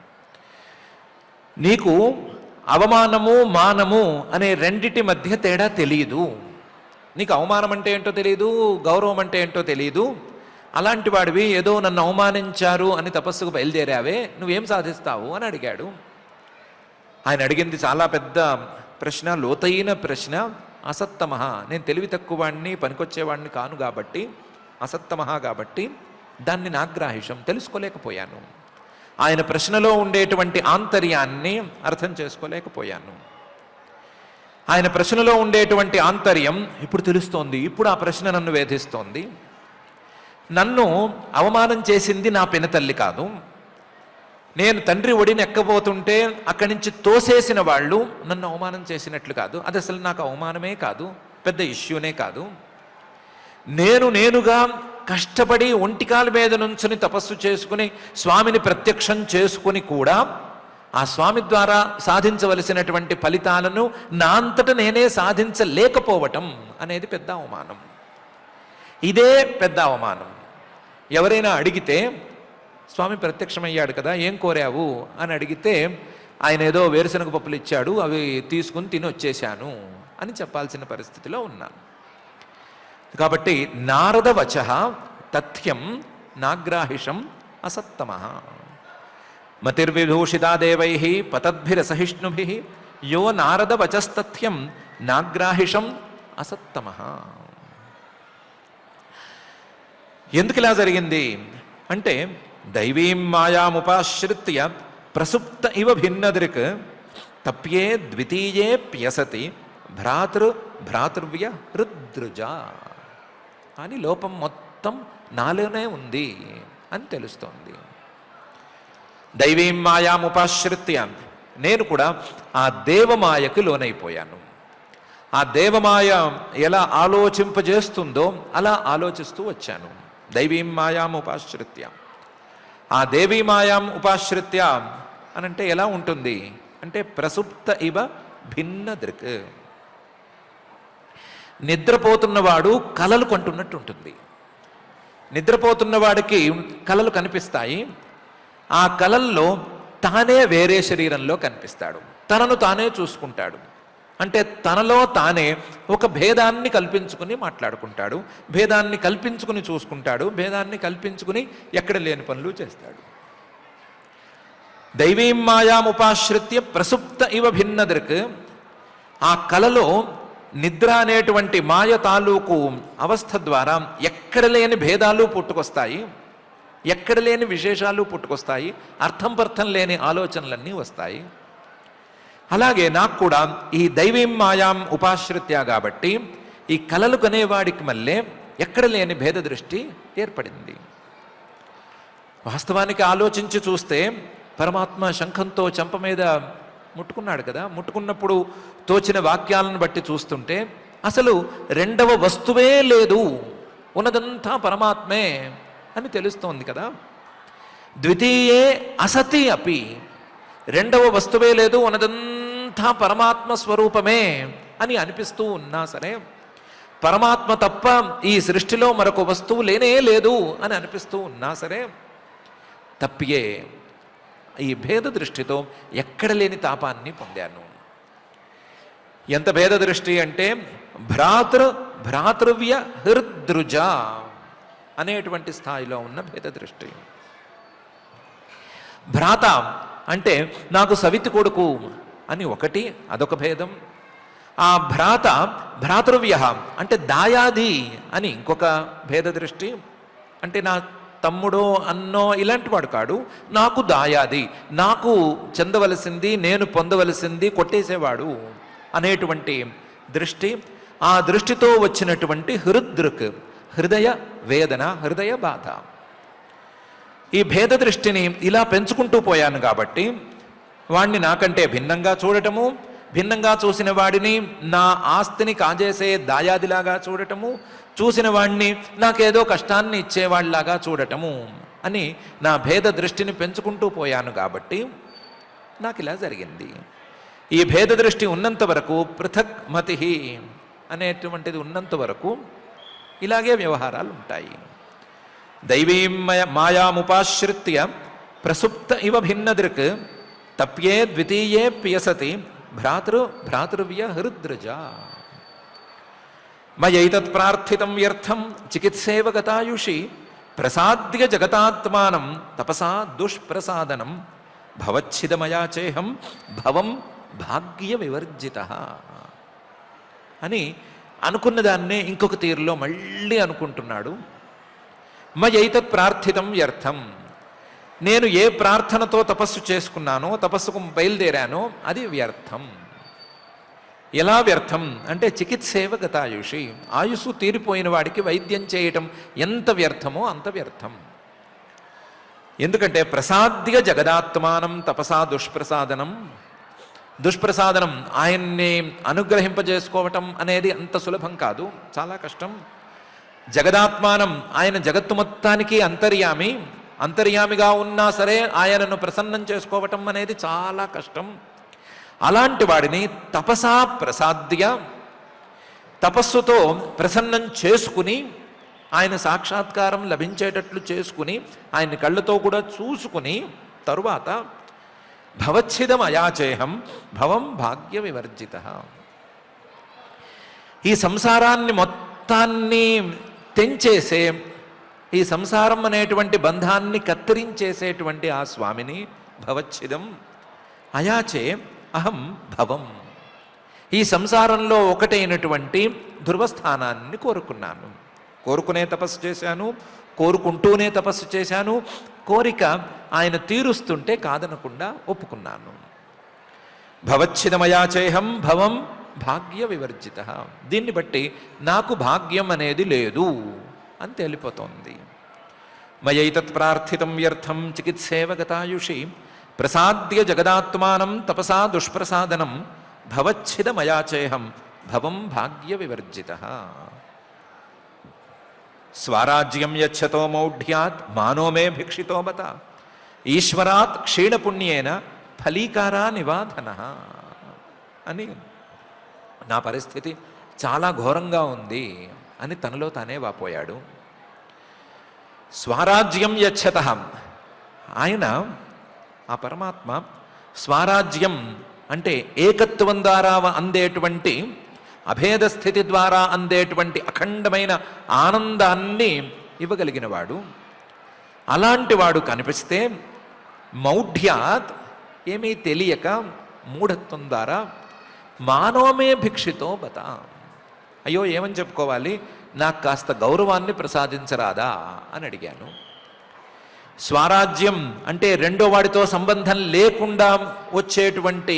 నీకు అవమానము మానము అనే రెండిటి మధ్య తేడా తెలియదు. నీకు అవమానం అంటే ఏంటో తెలియదు, గౌరవం అంటే ఏంటో తెలియదు. అలాంటి వాడివి ఏదో నన్ను అవమానించారు అని తపస్సుకు బయలుదేరావే, నువ్వేం సాధిస్తావు అని అడిగాడు. ఆయన అడిగింది చాలా పెద్ద ప్రశ్న, లోతైన ప్రశ్న. అసత్తమహ, నేను తెలివి తక్కువవాడిని, పనికొచ్చేవాడిని కాను కాబట్టి, అసత్తమహ కాబట్టి దాన్ని నాగ్రాహిషం తెలుసుకోలేకపోయాను. ఆయన ప్రశ్నలో ఉండేటువంటి ఆంతర్యాన్ని అర్థం చేసుకోలేకపోయాను. ఆయన ప్రశ్నలో ఉండేటువంటి ఆంతర్యం ఇప్పుడు తెలుస్తోంది. ఇప్పుడు ఆ ప్రశ్న నన్ను వేధిస్తోంది. నన్ను అవమానం చేసింది నా పినతల్లి కాదు, నేను తండ్రి ఒడిని ఎక్కబోతుంటే అక్కడి నుంచి తోసేసిన వాళ్ళు నన్ను అవమానం చేసినట్లు కాదు. అది అసలు నాకు అవమానమే కాదు, పెద్ద ఇష్యూనే కాదు. నేనుగా కష్టపడి ఒంటికాల మీద నుంచుని తపస్సు చేసుకుని స్వామిని ప్రత్యక్షం చేసుకుని కూడా ఆ స్వామి ద్వారా సాధించవలసినటువంటి ఫలితాలను నా అంతట నేనే సాధించలేకపోవటం అనేది పెద్ద అవమానం. ఇదే పెద్ద అవమానం. ఎవరైనా అడిగితే స్వామి ప్రత్యక్షమయ్యాడు కదా, ఏం కోరావు అని అడిగితే ఆయన ఏదో వేరుశనగ పప్పులు ఇచ్చాడు, అవి తీసుకుని తిని వచ్చేశాను అని చెప్పాల్సిన పరిస్థితిలో ఉన్నాను. కాబట్టి నారద వచః తథ్యం నాగ్రాహిషం అసత్తమః. మతిర్విభూషితా దేవై పతద్భిరసహిష్ణుభి యో నారద వచస్తథ్యం నాగ్రాహిషం అసత్తమః. ఎందుకు ఇలా జరిగింది అంటే దైవీం మాయాముపాశ్రిత్య ప్రసుప్త ఇవ భిన్నదృక్ తప్యే ద్వితీయే ప్యసతి భ్రాతృవ్య హృద్రుజ అని లోపం మొత్తం నాలోనే ఉంది అని తెలుస్తోంది. దైవీం మాయాముపాశ్రిత్య, నేను కూడా ఆ దేవమాయకు లోనైపోయాను. ఆ దేవమాయ ఎలా ఆలోచింపజేస్తుందో అలా ఆలోచిస్తూ వచ్చాను. దైవీం మాయాం ఉపాశ్రిత్య, ఆ దేవీ మాయాం ఉపాశ్రిత్య అనంటే ఎలా ఉంటుంది అంటే ప్రసుప్త ఇవ భిన్న దృక్. నిద్రపోతున్నవాడు కలలు కంటున్నట్టు ఉంటుంది. నిద్రపోతున్నవాడికి కలలు కనిపిస్తాయి. ఆ కలల్లో తానే వేరే శరీరంలో కనిపిస్తాడు, తనను తానే చూసుకుంటాడు. అంటే తనలో తానే ఒక భేదాన్ని కల్పించుకుని మాట్లాడుకుంటాడు, భేదాన్ని కల్పించుకుని చూసుకుంటాడు, భేదాన్ని కల్పించుకుని ఎక్కడ లేని పనులు చేస్తాడు. దైవీం మాయాముపాశ్రిత్య ప్రసుప్త ఇవ భిన్నదృక్, ఆ కలలో నిద్ర అనేటువంటి మాయ తాలూకు అవస్థ ద్వారా ఎక్కడ లేని భేదాలు పుట్టుకొస్తాయి, ఎక్కడ లేని విశేషాలు పుట్టుకొస్తాయి, అర్థం పర్థం లేని ఆలోచనలన్నీ వస్తాయి. అలాగే నాకు కూడా ఈ దైవీం మాయాం ఉపాశ్రిత్య కాబట్టి ఈ కలలు కొనేవాడికి మళ్ళీ ఎక్కడ లేని భేద దృష్టి ఏర్పడింది. వాస్తవానికి ఆలోచించి చూస్తే పరమాత్మ శంఖంతో చెంప మీద ముట్టుకున్నాడు కదా, ముట్టుకున్నప్పుడు తోచిన వాక్యాలను బట్టి చూస్తుంటే అసలు రెండవ వస్తువే లేదు, ఉన్నదంతా పరమాత్మే అని తెలుస్తోంది కదా. ద్వితీయే అసతి అపి, రెండవ వస్తువే లేదు, ఉన్నదంతా పరమాత్మ స్వరూపమే అని అనిపిస్తూ ఉన్నా సరే, పరమాత్మ తప్ప ఈ సృష్టిలో మరొక వస్తువు లేనే లేదు అని అనిపిస్తూ ఉన్నా సరే తప్పియే. ఈ భేద దృష్టితో ఎక్కడ లేని తాపాన్ని పొందాను. ఎంత భేద దృష్టి అంటే భ్రాతృవ్య హృదృజ అనేటువంటి స్థాయిలో ఉన్న భేద దృష్టి. భ్రాత అంటే నాకు సవితి కొడుకు అని ఒకటి, అదొక భేదం. ఆ భ్రాతృవ్య అంటే దాయాది అని ఇంకొక భేద దృష్టి. అంటే నా తమ్ముడో అన్నో ఇలాంటి వాడు కాడు, నాకు దాయాది, నాకు చెందవలసింది నేను పొందవలసింది కొట్టేసేవాడు అనేటువంటి దృష్టి. ఆ దృష్టితో వచ్చినటువంటి హృదృక్, హృదయ వేదన, హృదయ బాధ. ఈ భేద దృష్టిని ఇలా పెంచుకుంటూ పోయాను కాబట్టి వాణ్ణి నాకంటే భిన్నంగా చూడటము, భిన్నంగా చూసిన వాడిని నా ఆస్తిని కాజేసే దాయాదిలాగా చూడటము, చూసిన వాణ్ణి నాకేదో కష్టాన్ని ఇచ్చేవాళ్ళలాగా చూడటము అని నా భేద దృష్టిని పెంచుకుంటూ పోయాను కాబట్టి నాకు ఇలా జరిగింది. ఈ భేద దృష్టి ఉన్నంత వరకు, పృథక్ మతి అనేటువంటిది ఉన్నంత వరకు ఇలాగే వ్యవహారాలు ఉంటాయి. దైవీం మాయాముపాశ్రిత్య ప్రసుప్త ఇవ భిన్నదృక్ తప్యే ద్వితీయే ప్యసతి భ్రాతృవ్య హృదృజ. మయైతత్ ప్రార్థితం వ్యర్థం చికిత్సేవ గతాయుషి ప్రసాద్య జగతాత్మానం తపసా దుష్ప్రసాదనం భవచ్చిదమయాచేహం భవం భాగ్య వివర్జిత అని అనుకున్న దాన్నే ఇంకొక తీరులో మళ్ళీ అనుకుంటున్నాడు. మయైతత్ ప్రార్థితం వ్యర్థం, నేను ఏ ప్రార్థనతో తపస్సు చేసుకున్నానో, తపస్సుకు బయలుదేరానో అది వ్యర్థం. ఎలా వ్యర్థం అంటే చికిత్సేవ గతాయుషి, ఆయుస్సు తీరిపోయిన వాడికి వైద్యం చేయటం ఎంత వ్యర్థమో అంత వ్యర్థం. ఎందుకంటే ప్రసాద్య జగదాత్మానం తపసా దుష్ప్రసాదనం, దుష్ప్రసాదనం ఆయన్ని అనుగ్రహింపజేసుకోవటం అనేది అంత సులభం కాదు, చాలా కష్టం. జగదాత్మానం ఆయన జగత్తు మొత్తానికి అంతర్యామి, అంతర్యామిగా ఉన్నా సరే ఆయనను ప్రసన్నం చేసుకోవటం అనేది చాలా కష్టం. అలాంటి వాడిని తపసా ప్రసాద్య, తపస్సుతో ప్రసన్నం చేసుకుని ఆయన సాక్షాత్కారం లభించేటట్లు చేసుకుని ఆయన్ని కళ్ళతో కూడా చూసుకుని తరువాత భవచ్ఛిదం అయాచేహం భవం భాగ్య వివర్జిత, ఈ సంసారాన్ని మొత్తాన్ని తెంచేసే, ఈ సంసారం అనేటువంటి బంధాన్ని కత్తిరించేసేటువంటి ఆ స్వామిని భవచ్ఛిదం అయాచే అహం భవం, ఈ సంసారంలో ఒకటైనటువంటి ధ్రువస్థానాన్ని కోరుకున్నాను. కోరుకునే తపస్సు చేశాను, కోరుకుంటూనే తపస్సు చేశాను, కోరిక ఆయన తీరుస్తుంటే కాదనకుండా ఒప్పుకున్నాను. భవచ్ఛిదమయాచేహం భవం భాగ్య వివర్జిత, దీన్ని బట్టి నాకు భాగ్యం అనేది లేదు అని తేలిపోతోంది. మయైతత్ ప్రార్థితం వ్యర్థం చికిత్సేవ గతాయుషి ప్రసాద్య జగదాత్మానం తపసా దుష్ప్రసాదనం భవచ్ఛిదమయాచేహం భవం భాగ్య వివర్జిత. స్వరాజ్యం యచ్చతో మౌఢ్యాత్ మానో మే భిక్షితో బత ఈశ్వరాత్ క్షీణపుణ్యేన ఫలీకారా నివాధన అని, నా పరిస్థితి చాలా ఘోరంగా ఉంది అని తనలో తానే వాపోయాడు. స్వరాజ్యం యచ్చత, ఆయన ఆ పరమాత్మ స్వరాజ్యం అంటే ఏకత్వం ద్వారా అందేటువంటి, అభేద స్థితి ద్వారా అందేటువంటి అఖండమైన ఆనందాన్ని ఇవ్వగలిగినవాడు. అలాంటి వాడు కనిపిస్తే మౌఢ్యాత్ ఏమీ తెలియక మూఢత్వం ద్వారా మానవమే భిక్షితో బత, అయ్యో ఏమని చెప్పుకోవాలి, నాకు కాస్త గౌరవాన్ని ప్రసాదించరాదా అని అడిగాను. స్వరాజ్యం అంటే రెండో వాడితో సంబంధం లేకుండా వచ్చేటువంటి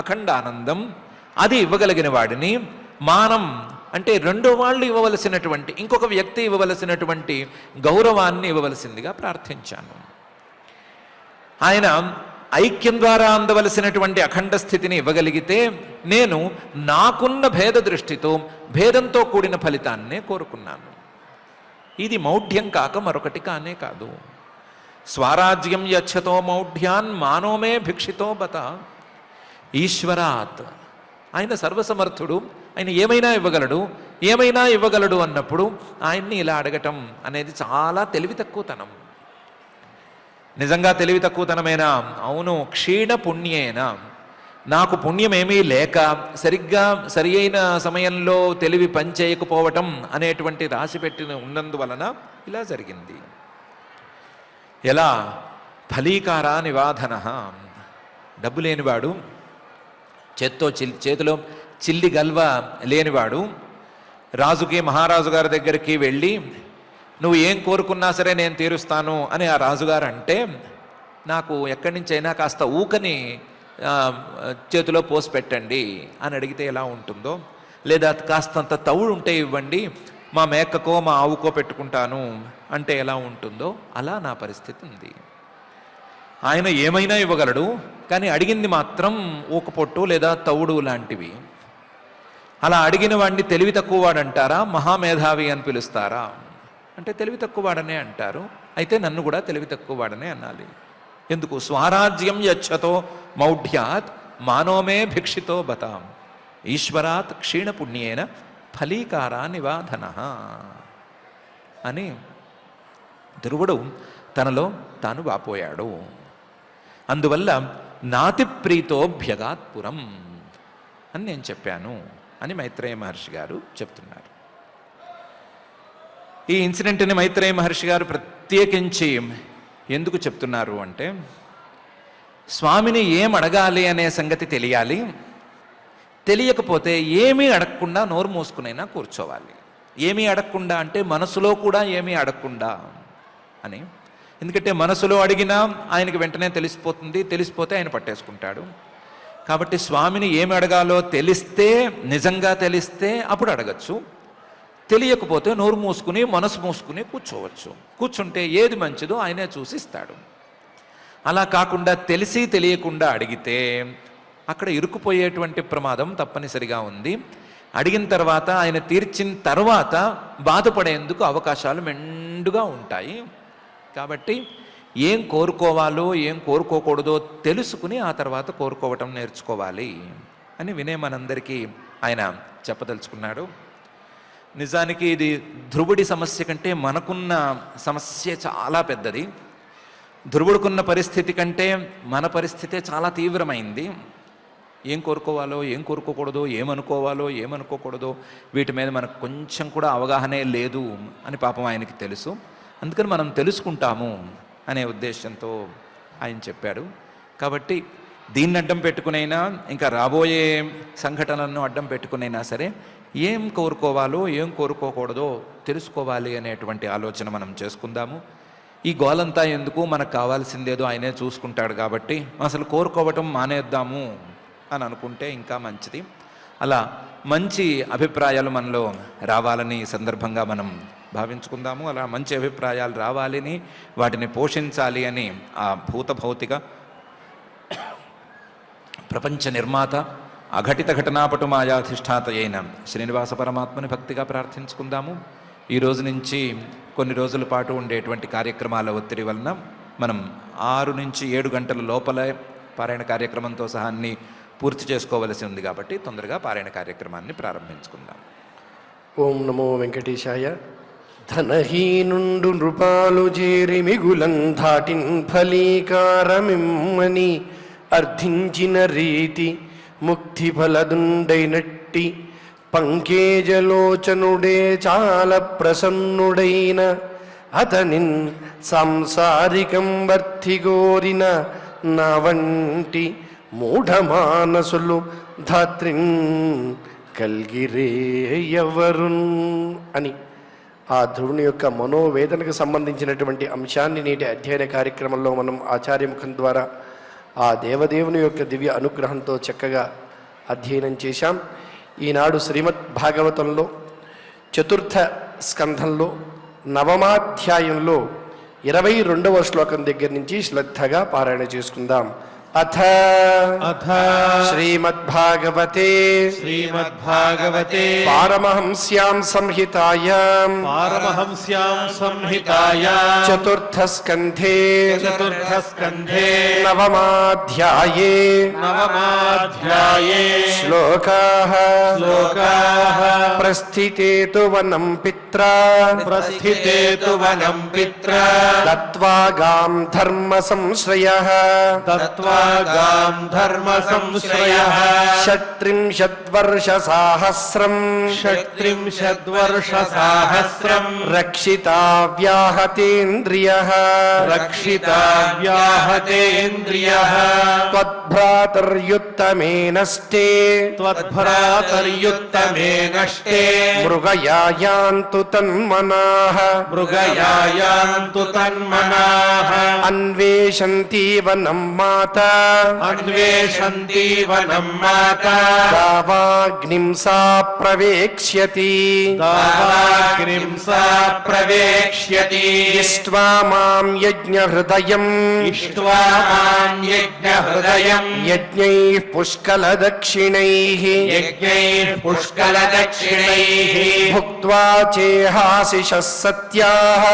అఖండ ఆనందం, అది ఇవ్వగలిగిన వాడిని మానం అంటే రెండో వాళ్ళు ఇవ్వవలసినటువంటి, ఇంకొక వ్యక్తి ఇవ్వవలసినటువంటి గౌరవాన్ని ఇవ్వవలసిందిగా ప్రార్థించాను. ఆయన ఐక్యం ద్వారా అందవలసినటువంటి అఖండ స్థితిని ఇవ్వగలిగితే నేను నాకున్న భేద దృష్టితో భేదంతో కూడిన ఫలితాన్నే కోరుకున్నాను. ఇది మౌఢ్యం కాక మరొకటి కానే కాదు. స్వరాజ్యం యచ్చతో మౌఢ్యాన్ మానోమే భిక్షితో బత. ఈశ్వరాత్, ఆయన సర్వసమర్థుడు, ఆయన ఏమైనా ఇవ్వగలడు అన్నప్పుడు ఆయన్ని ఇలా అడగటం అనేది చాలా తెలివి తక్కువతనం. నిజంగా తెలివి తక్కువతనమేనా? అవును. క్షీణ పుణ్యేన, నాకు పుణ్యమేమీ లేక సరిగ్గా సరి అయిన సమయంలో తెలివి పనిచేయకపోవటం అనేటువంటి రాసి పెట్టిన ఉన్నందువలన ఇలా జరిగింది. ఎలా? ఫలీకారా నివాధన. డబ్బు లేనివాడు, చేతిలో చిల్లి గల్వ లేనివాడు రాజుకి, మహారాజు గారి దగ్గరికి వెళ్ళి నువ్వు ఏం కోరుకున్నా సరే నేను తీరుస్తాను అని ఆ రాజుగారు అంటే, నాకు ఎక్కడి నుంచైనా కాస్త ఊకని చేతిలో పోసి పెట్టండి అని అడిగితే ఎలా ఉంటుందో, లేదా కాస్తంత తవుడు ఉంటే ఇవ్వండి, మా మేకకో మా ఆవుకో పెట్టుకుంటాను అంటే ఎలా ఉంటుందో అలా నా పరిస్థితి ఉంది. ఆయన ఏమైనా ఇవ్వగలడు, కానీ అడిగింది మాత్రం ఊకపోట్టు లేదా తవుడు లాంటివి. అలా అడిగిన వాడిని తెలివి తక్కువ వాడంటారా, మహామేధావి అని పిలుస్తారా అంటే తెలివి తక్కువ వాడనే అంటారు. అయితే నన్ను కూడా తెలివి తక్కువ వాడనే అనాలి. ఎందుకు? స్వరాజ్యం యచ్చతో మౌఢ్యాత్ మానోమే భిక్షితో బతాం ఈశ్వరాత్ క్షీణపుణ్యేన ఫలీకారా నివాధన అని ధ్రువుడు తనలో తాను వాపోయాడు. అందువల్ల నాతి ప్రీతోభ్యగాత్పురం అని నేను చెప్పాను అని మైత్రేయ మహర్షి గారు చెప్తున్నారు. ఈ ఇన్సిడెంట్ని మైత్రేయ మహర్షి గారు ప్రత్యేకించి ఎందుకు చెప్తున్నారు అంటే, స్వామిని ఏం అడగాలి అనే సంగతి తెలియాలి. తెలియకపోతే ఏమీ అడగకుండా నోరు మూసుకునైనా కూర్చోవాలి. ఏమీ అడగకుండా అంటే మనసులో కూడా ఏమీ అడగకుండా అని. ఎందుకంటే మనసులో అడిగినా ఆయనకి వెంటనే తెలిసిపోతే ఆయన పట్టేసుకుంటాడు. కాబట్టి స్వామిని ఏమి అడగాలో నిజంగా తెలిస్తే అప్పుడు అడగచ్చు. తెలియకపోతే నోరు మూసుకుని మనసు మూసుకుని కూర్చోవచ్చు. కూర్చుంటే ఏది మంచిదో ఆయనే చూసి ఇస్తాడు. అలా కాకుండా తెలియకుండా అడిగితే అక్కడ ఇరుక్కుపోయేటువంటి ప్రమాదం తప్పనిసరిగా ఉంది. అడిగిన తర్వాత ఆయన తీర్చిన తర్వాత బాధపడేందుకు అవకాశాలు మెండుగా ఉంటాయి. కాబట్టి ఏం కోరుకోవాలో ఏం కోరుకోకూడదో తెలుసుకుని ఆ తర్వాత కోరుకోవటం నేర్చుకోవాలి అని వినే మనందరికీ ఆయన చెప్పదలుచుకున్నాడు. నిజానికి ఇది ధ్రువుడి సమస్య కంటే మనకున్న సమస్య చాలా పెద్దది. ధ్రువుడుకున్న పరిస్థితి కంటే మన పరిస్థితే చాలా తీవ్రమైంది. ఏం కోరుకోవాలో ఏం కోరుకోకూడదో, ఏమనుకోవాలో ఏమనుకోకూడదో వీటి మీద మనకు కొంచెం కూడా అవగాహనే లేదు అని పాపం ఆయనకి తెలుసు. అందుకని మనం తెలుసుకుంటాము అనే ఉద్దేశంతో ఆయన చెప్పాడు. కాబట్టి దీన్ని అడ్డం పెట్టుకునైనా, ఇంకా రాబోయే సంఘటనలను అడ్డం పెట్టుకునైనా సరే ఏం కోరుకోవాలో ఏం కోరుకోకూడదో తెలుసుకోవాలి అనేటువంటి ఆలోచన మనం చేసుకుందాము. ఈ గోలంతా ఎందుకు, మనకు కావాల్సిందేదో ఆయనే చూసుకుంటాడు కాబట్టి అసలు కోరుకోవటం మానేద్దాము అని అనుకుంటే ఇంకా మంచిది. అలా మంచి అభిప్రాయాలు మనలో రావాలని సందర్భంగా మనం భావించుకుందాము. అలా మంచి అభిప్రాయాలు రావాలని, వాటిని పోషించాలి అని ఆ భౌతిక ప్రపంచ నిర్మాత అఘటిత ఘటనాపటు మాయాధిష్ఠాత అయిన శ్రీనివాస పరమాత్మని భక్తిగా ప్రార్థించుకుందాము. ఈ రోజు నుంచి కొన్ని రోజుల పాటు ఉండేటువంటి కార్యక్రమాల ఒత్తిడి వలన మనం 6 నుంచి 7 గంటల లోపలే పారాయణ కార్యక్రమంతో సహా అన్ని పూర్తి చేసుకోవలసి ఉంది. కాబట్టి తొందరగా పారాయణ కార్యక్రమాన్ని ప్రారంభించుకుందాం. ఓం నమో వెంకటేశాయ. ధనహీనుండు నృపాలు చేరి మిగులం ధాటిన్ ఫలీకారమిమ్మని అర్థించిన రీతి ముక్తి ఫలదుండైనట్టి పంకేజలోచనుడే చాలా ప్రసన్నుడైన అతనిన్ సంసారికం వర్తిగోరిన నా వంటి మూఢమానసులు ధాత్రిన్ కల్గిరే ఎవరున్ అని ఆ ధ్రువుని యొక్క మనోవేదనకు సంబంధించినటువంటి అంశాన్ని నేటి అధ్యయన కార్యక్రమంలో మనం ఆచార్యముఖం ద్వారా ఆ దేవదేవుని యొక్క దివ్య అనుగ్రహంతో చక్కగా అధ్యయనం చేశాం. ఈనాడు శ్రీమద్ భాగవతంలో చతుర్థ స్కంధంలో నవమాధ్యాయంలో 22వ శ్లోకం దగ్గర నుంచి శ్రద్ధగా పారాయణ చేసుకుందాం. అథ శ్రీమద్భాగవతే పారమహంస్యాం సంహితాయాం చతుర్థ స్కంధే నవమాధ్యాయే శ్లోకాః ప్రస్థితే తు వనం పిత్రా దత్వా గాం ధర్మ సంశ్రయః షట్త్రింశద్వర్షసాహస్రం రక్షితా వ్యాహతేంద్రియః త్వద్భ్రాతర్యుత్తమే నష్టే మృగయాయాంతు తన్మనాః అన్వేషంతీవ నం మాతా దావాగ్నిం సా ప్రవేక్ష్యతి ఇష్ట్వా మాం యజ్ఞహృదయం యజ్ఞైః పుష్కలదక్షిణైః భుక్త్వా చేహాసిషః సత్యాః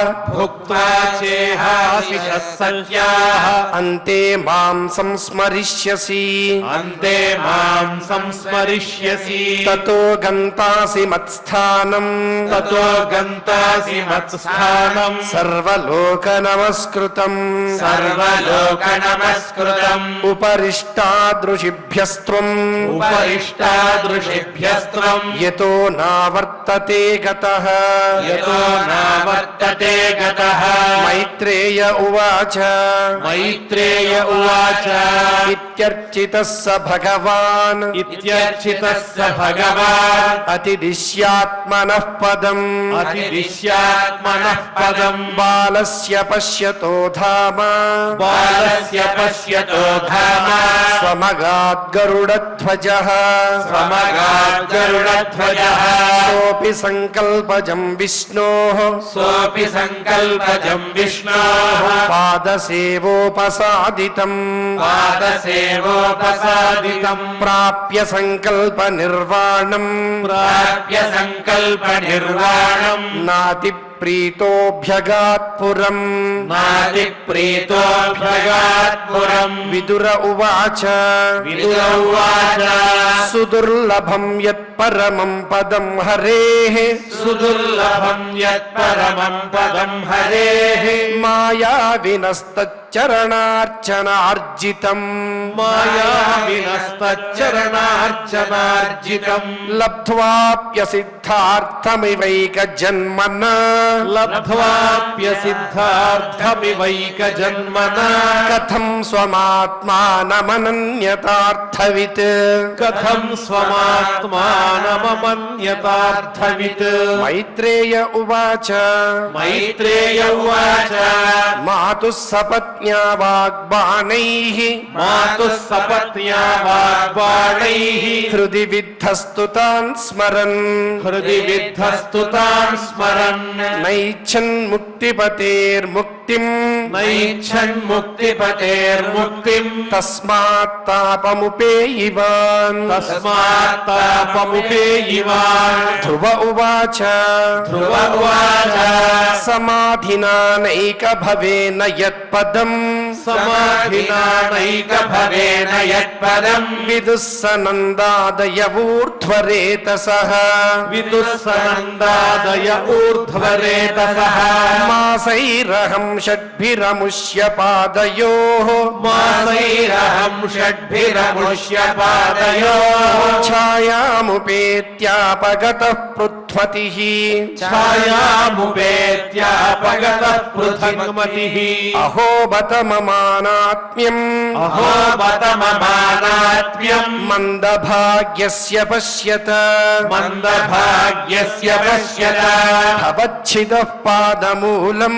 అంతే మాం సంస్మరిష్యసి తతో గంతాసి మత్స్థానం సర్వలోక నమస్కృతం ఉపరిష్టాదృశిభ్యస్త్వం యతో నావర్తతే గతః మైత్రేయ ఉవాచ ఇత్యర్చితః స భగవాన్ అతిదిశ్యాత్మనః పదం బాలస్య పశ్యతో ధామ స్వమగాద్గరుడధ్వజః సోపి సంకల్పజం విష్ణోః పాదసేవోపసాదితం ప్రాప్య సంకల్ప నిర్వాణం నాతి ప్రీతోభ్యగాత్పురం విదుర ఉవాచ సుదుర్లభం యత్పరమం పదం హరేః మాయావినస్తచ్చరణార్చనార్జితం లబ్ధ్వాప్యసిద్ధార్థమివైక జన్మనా కథం స్వమాత్మానమనన్యతార్థవిత్ మైత్రేయ ఉవాచ మాతుః సపత్న్యా వాగ్బాణైః హృది విద్ధస్తు తాన్ స్మరన్ నైచ్ఛన్ ముక్తిపతేర్ముక్తిం తస్మాత్ తాపముపేయివాన్ ధ్రువ ఉవాచ సమాధినా నైక భవేన యత్పదం విదుస్సనందాదయ ఊర్ధ్వరేతసః మాసైరహం షడ్భిరముష్య పాదయోః ఛాయాముపేత్యాపగతః పృథ్వతిః అహో బత మమానాత్మ్యం అహోబతమమానాత్మ్యం మందభాగ్యస్య పశ్యత మందభాగ్యస్య పశ్యత భవచ్చిదః పాదమూలం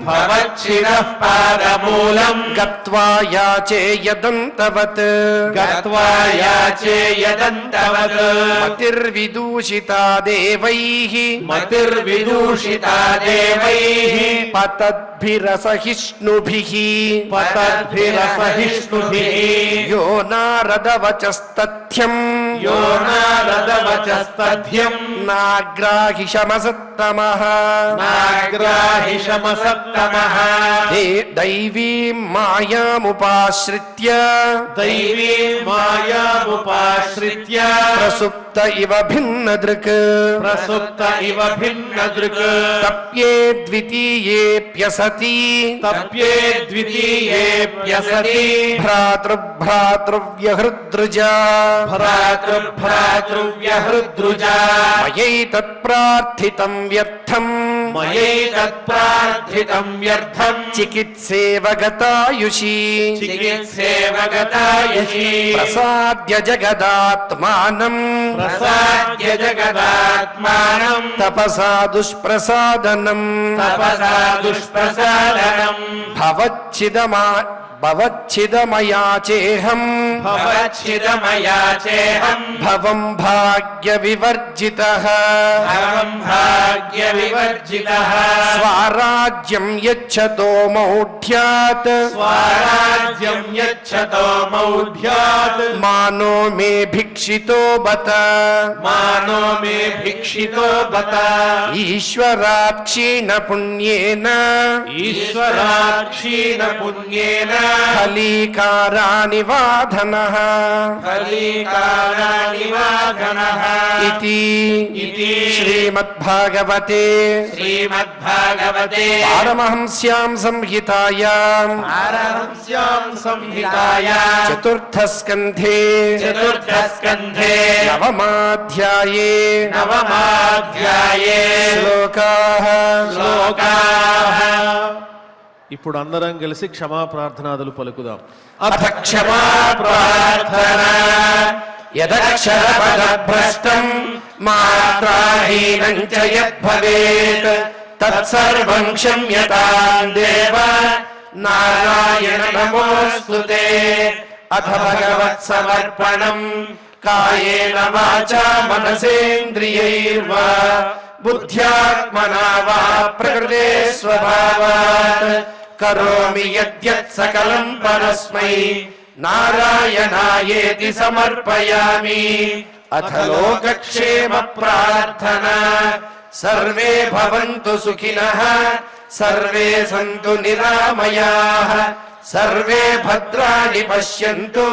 భవచ్చిదః పాదమూలం గత్వా యాచేయదంతవత్ గత్వా యాచేయదంతవత్ మతిర్విదూషితా దేవైః మతిర్విదూషితా దేవైః పతద్భిరసహిష్ణుభిః పతద్భిరసహిష్ణుభిః యో నారదవచస్తథ్యం యో నారదవచస్తథ్యం నాగ్రాహిషమసత్తమః నాగ్రాహిషమసత్తమః దైవీం మాయాముపాశ్రిత్య దైవీ మాయాముపాశ్రిత్య ప్రసుప్త ఇవ భిన్నదృక్ ప్రసుప్త ఇవ భిన్నదృక్ తప్యే ద్వితీయేప్యసతి తప్యే ద్వితీయేప్యసతి భ్రాతృభ్రాతృవ్యహృద్రుజా భ్రాతృభ్రాతృవ్యహృద్రుజా మయైతత్ప్రార్థితం వ్యర్థం మయైతత్ప్రార్థితం వ్యర్థం చికిత్సేవ గతాయుషి చికిత్సేవ గతాయుషి ప్రసాద్య జగదాత్మానం ప్రసాద్య జగదాత్మానం తపసా దుష్ప్రసాదనం తపసా దుష్ప్రసాదనం భవచ్చిదమయాచేహం భవచ్చిదమయా చేహం భవం భాగ్య వివర్జితః భవం భాగ్య వివర్జితః స్వరాజ్యం యచ్చతో మౌఢ్యాత్ స్వరాజ్యం యచ్చతో మౌఢ్యాత్ మానో మే భిక్షితో బత మానో మే భిక్షితో బత ఈశ్వరాత్ క్షీణ పుణ్యేన ఈశ్వరాక్షీణ పుణ్యేన ఫలీకారాని వాధనః ఫలీకారానివాధనః ఇతి ఇతి శ్రీమద్భాగవతే శ్రీమద్భాగవతే పారమహంస్యాం సంహితాయాం పారమహంస్యాం సంహితాయాం చతుర్థస్కంధే చతుర్థస్కంధే నవమాధ్యాయే నవమాధ్యాయే శ్లోకాః శ్లోకాః. ఇప్పుడు అందరం కలిసి క్షమాప్రార్థనాదులు పలుకుదాం. అథ క్షమా ప్రార్థనా యదక్షరపదభ్రష్టం మాత్రాహీనం చ యద్భవేత్ తత్సర్వం క్షమ్యతాం దేవ నారాయణ నమోస్తుతే. అథ భగవత్సమర్పణం కాయేన వాచా మనసేంద్రియైర్వా బుద్ధ్యాత్మనా వా ప్రకృతే స్వభావాత్ కరోమి యద్యత్ సకలం పరస్మై నారాయణాయేతి సమర్పయామి. అథ లోకక్షేమ ప్రార్థనా సర్వే భవంతు సుఖినః సర్వే సంతు నిరామయాః సర్వే భద్రాణి పశ్యంతు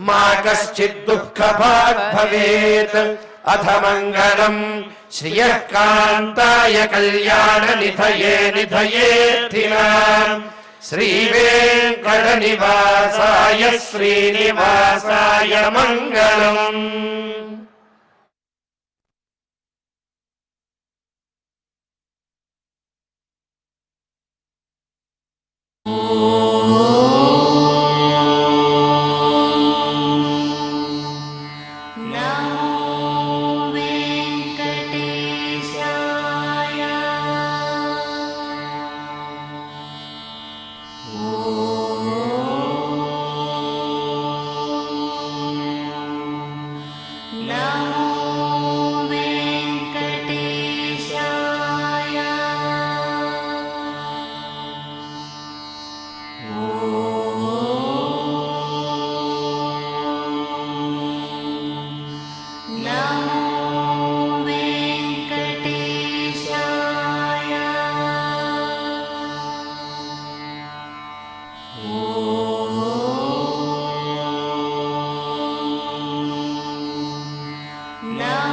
మా కశ్చిద్ దుఃఖభాగ్ భవేత్. అథ మంగళం శ్రియః కాంతాయ కళ్యాణ నిధయే నిధయేత్తినాం శ్రీవేంకటనివాసాయ శ్రీనివాసాయ మంగళం. No.